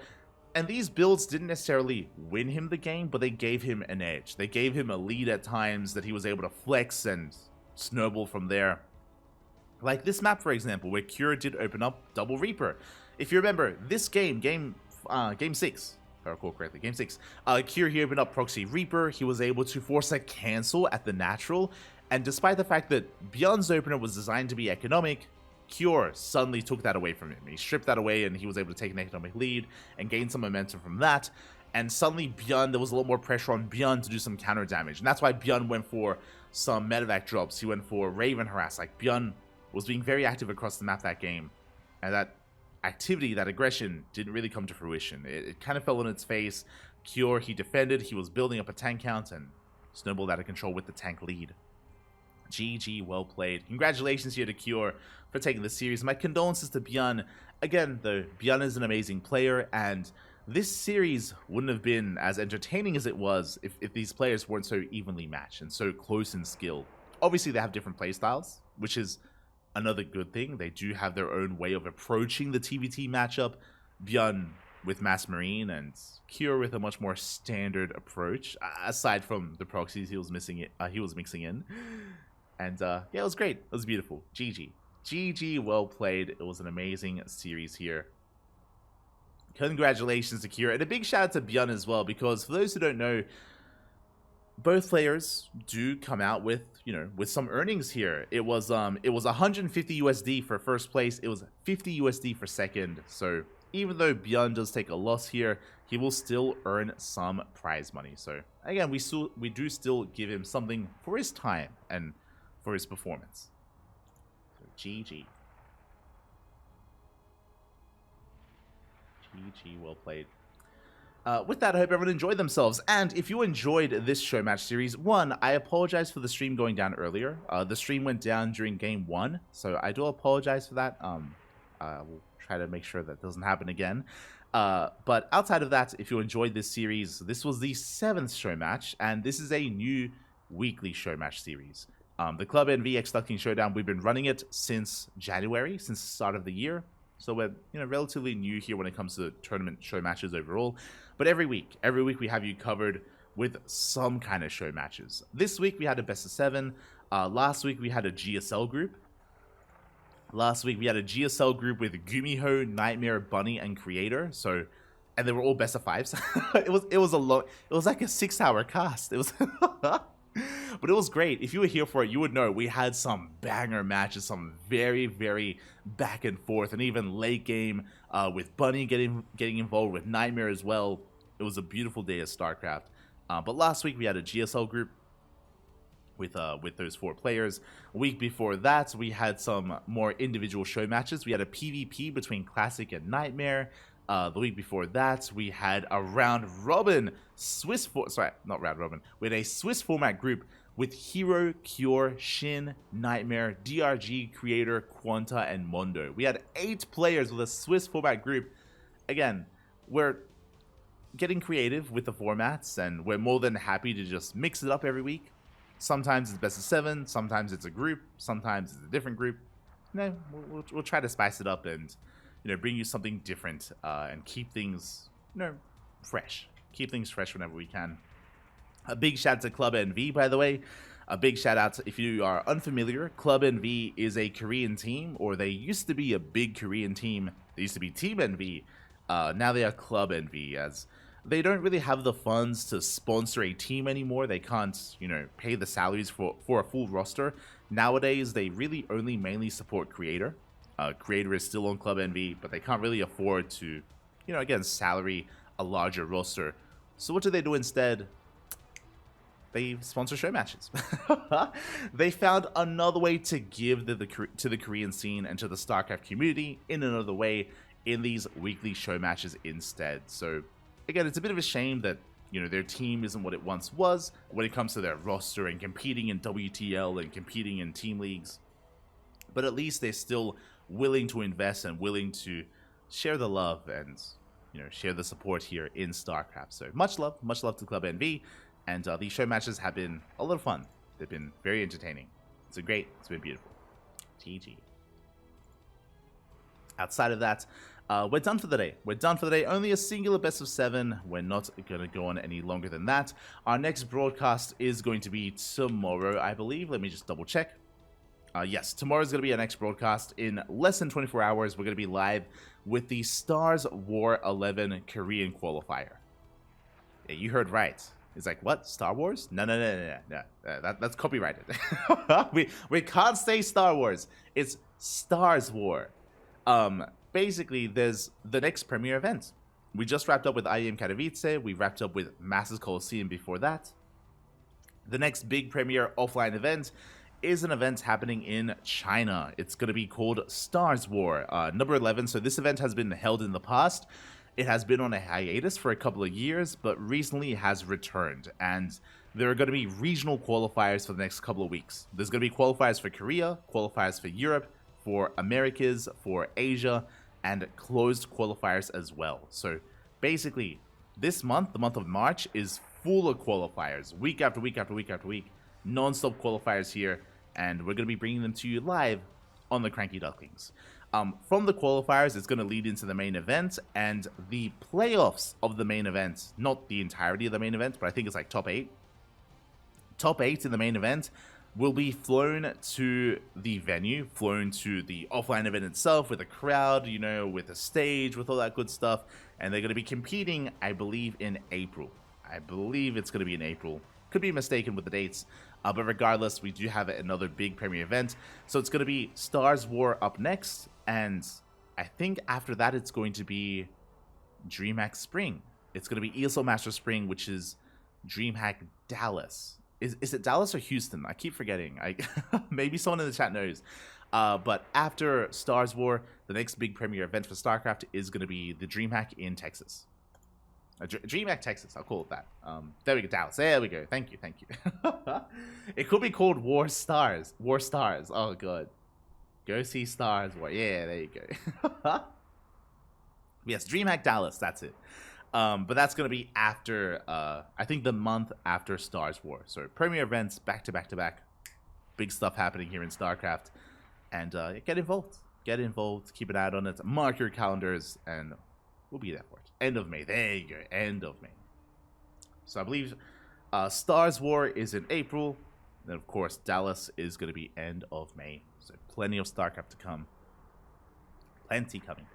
and these builds didn't necessarily win him the game, but they gave him an edge. They gave him a lead at times that he was able to flex and snowball from there. Like this map, for example, where Cure did open up double Reaper. If you remember, this game 6, if I recall correctly, game 6, Cure here opened up proxy Reaper. He was able to force a cancel at the natural, and despite the fact that ByuN's opener was designed to be economic, Cure suddenly took that away from him. He stripped that away, and he was able to take an economic lead and gain some momentum from that. And suddenly ByuN, there was a lot more pressure on ByuN to do some counter damage, and that's why ByuN went for some medevac drops. He went for Raven harass. Like, ByuN was being very active across the map that game, and that activity, that aggression, didn't really come to fruition. It kind of fell on its face. Cure, he defended, he was building up a tank count, and snowballed out of control with the tank lead. GG, well played. Congratulations here to Cure for taking the series. My condolences to ByuN. Again, though, ByuN is an amazing player, and this series wouldn't have been as entertaining as it was if these players weren't so evenly matched and so close in skill. Obviously, they have different playstyles, which is another good thing. They do have their own way of approaching the TvT matchup. ByuN with Mass Marine and Cure with a much more standard approach, aside from the proxies he was mixing in. And yeah, it was great. It was beautiful. GG. GG, well played. It was an amazing series here. Congratulations to Cure, and a big shout out to ByuN as well, because for those who don't know, both players do come out with, with some earnings here. It was 150 USD for first place. It was 50 USD for second. So even though ByuN does take a loss here, he will still earn some prize money. So again, we do still give him something for his time and for his performance. So GG. GG, well played. With that, I hope everyone enjoyed themselves. And if you enjoyed this Showmatch series, one, I apologize for the stream going down earlier. The stream went down during game 1, so I do apologize for that. We'll try to make sure that doesn't happen again. But outside of that, if you enjoyed this series, this was the 7th Showmatch, and this is a new weekly Showmatch series. The Club Envy X Duckling Showdown, we've been running it since January, since the start of the year. So we're relatively new here when it comes to tournament show matches overall. But every week we have you covered with some kind of show matches. This week we had a best of 7. Last week we had a GSL group. Last week we had a GSL group with Gumiho, Nightmare, Bunny, and Creator. So, and they were all best of 5s. it was a lot. It was like a 6-hour cast. It was. But it was great. If you were here for it, you would know we had some banger matches, some very, very back and forth, and even late game with Bunny getting involved, with Nightmare as well. It was a beautiful day of StarCraft. But last week we had a GSL group with those 4 players. A week before that, we had some more individual show matches. We had a PvP between Classic and Nightmare. The week before that, we had a round robin we had a Swiss format group with Hero, Cure, Shin, Nightmare, DRG, Creator, Quanta, and Mondo. We had 8 players with a Swiss format group. Again, we're getting creative with the formats, and we're more than happy to just mix it up every week. Sometimes it's best of 7, sometimes it's a group, sometimes it's a different group. We'll try to spice it up and bring you something different and keep things fresh. Keep things fresh whenever we can. A big shout out to Club NV, by the way. A big shout out if you are unfamiliar. Club NV is a Korean team, or they used to be a big Korean team. They used to be Team NV. Now they are Club NV, as they don't really have the funds to sponsor a team anymore. They can't, pay the salaries for a full roster. Nowadays, they really only mainly support Creator. Creator is still on Club NV, but they can't really afford to, again, salary a larger roster. So what do they do instead? They sponsor show matches. They found another way to give to the Korean scene and to the StarCraft community in another way in these weekly show matches instead. So again, it's a bit of a shame that their team isn't what it once was when it comes to their roster and competing in WTL and competing in team leagues. But at least they're still willing to invest and willing to share the love and share the support here in StarCraft. So much love to Club NV. And these show matches have been a lot of fun. They've been very entertaining. It's been beautiful. GG. Outside of that, we're done for the day. Only a singular best of 7. We're not going to go on any longer than that. Our next broadcast is going to be tomorrow, I believe. Let me just double check. Yes, tomorrow is going to be our next broadcast. In less than 24 hours, we're going to be live with the Stars War 11 Korean qualifier. Yeah, you heard right. It's like, what? Star Wars? No. That's copyrighted. we can't say Star Wars. It's Stars War. Basically, there's the next premiere event. We just wrapped up with IEM Katowice. We wrapped up with Masters Coliseum before that. The next big premiere offline event is an event happening in China. It's going to be called Stars War, number 11. So this event has been held in the past. It has been on a hiatus for a couple of years, but recently has returned. And there are going to be regional qualifiers for the next couple of weeks. There's going to be qualifiers for Korea, qualifiers for Europe, for Americas, for Asia, and closed qualifiers as well. So basically, this month, the month of March, is full of qualifiers. Week after week after week after week. Non-stop qualifiers here. And we're going to be bringing them to you live on the Cranky Ducklings. From the qualifiers, it's going to lead into the main event, and the playoffs of the main event, not the entirety of the main event, but I think it's like top 8. Top 8 in the main event will be flown to the venue, flown to the offline event itself with a crowd, with a stage, with all that good stuff, and they're going to be competing, I believe, in April. I believe it's going to be in April. Could be mistaken with the dates. But regardless, we do have another big premiere event. So it's going to be Stars War up next. And I think after that, it's going to be DreamHack Spring. It's going to be ESL Master Spring, which is DreamHack Dallas. Is it Dallas or Houston? I keep forgetting. Maybe someone in the chat knows. But after Stars War, the next big premiere event for StarCraft is going to be the DreamHack in Texas. DreamHack Texas, I'll call it that. There we go, Dallas. There we go. Thank you. It could be called War Stars. Oh, God. Go see Stars War. Yeah, there you go. Yes, DreamHack Dallas. That's it. But that's going to be after, I think the month after Stars War. So premiere events back to back to back. Big stuff happening here in StarCraft. And get involved. Keep an eye out on it. Mark your calendars and we'll be there for it. End of May. There you go. End of May. So I believe Stars War is in April. Then, of course, Dallas is going to be end of May. So plenty of StarCraft to come. Plenty coming.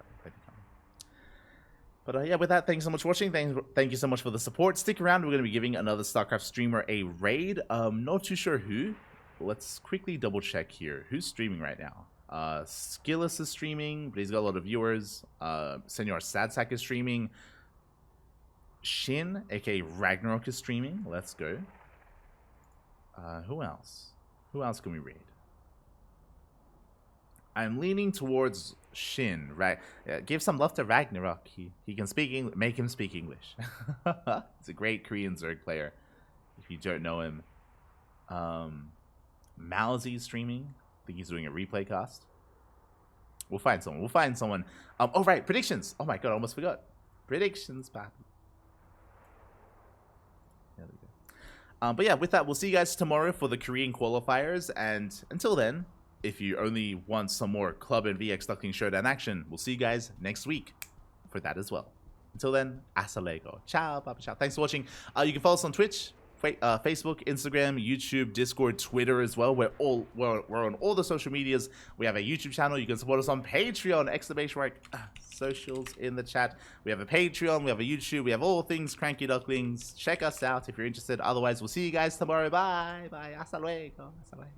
But yeah, with that, thank you so much for watching. Thank you so much for the support. Stick around. We're going to be giving another StarCraft streamer a raid. Not too sure who. Let's quickly double check here. Who's streaming right now? Skillus is streaming, but he's got a lot of viewers. Senor Sadsack is streaming. Shin, aka Ragnarok, is streaming. Let's go. Who else? Who else can we raid? I'm leaning towards Shin, right? Give some love to Ragnarok. He can speak English. Make him speak English. He's a great Korean Zerg player. If you don't know him, Malzy's streaming. I think he's doing a replay cast. We'll find someone. We'll find someone. Oh right, predictions. Oh my god, I almost forgot. Predictions, Pappy. There we go. But yeah, with that, we'll see you guys tomorrow for the Korean qualifiers. And until then, if you only want some more Club and VX Duckling Showdown action, we'll see you guys next week for that as well. Until then, hasta luego. Ciao, Papa, ciao. Thanks for watching. You can follow us on Twitch, Facebook, Instagram, YouTube, Discord, Twitter as well. We're on all the social medias. We have a YouTube channel. You can support us on Patreon, exclamation mark, socials in the chat. We have a Patreon, we have a YouTube, we have all things Cranky Ducklings. Check us out if you're interested. Otherwise, we'll see you guys tomorrow. Bye. Bye. Hasta luego. Hasta luego.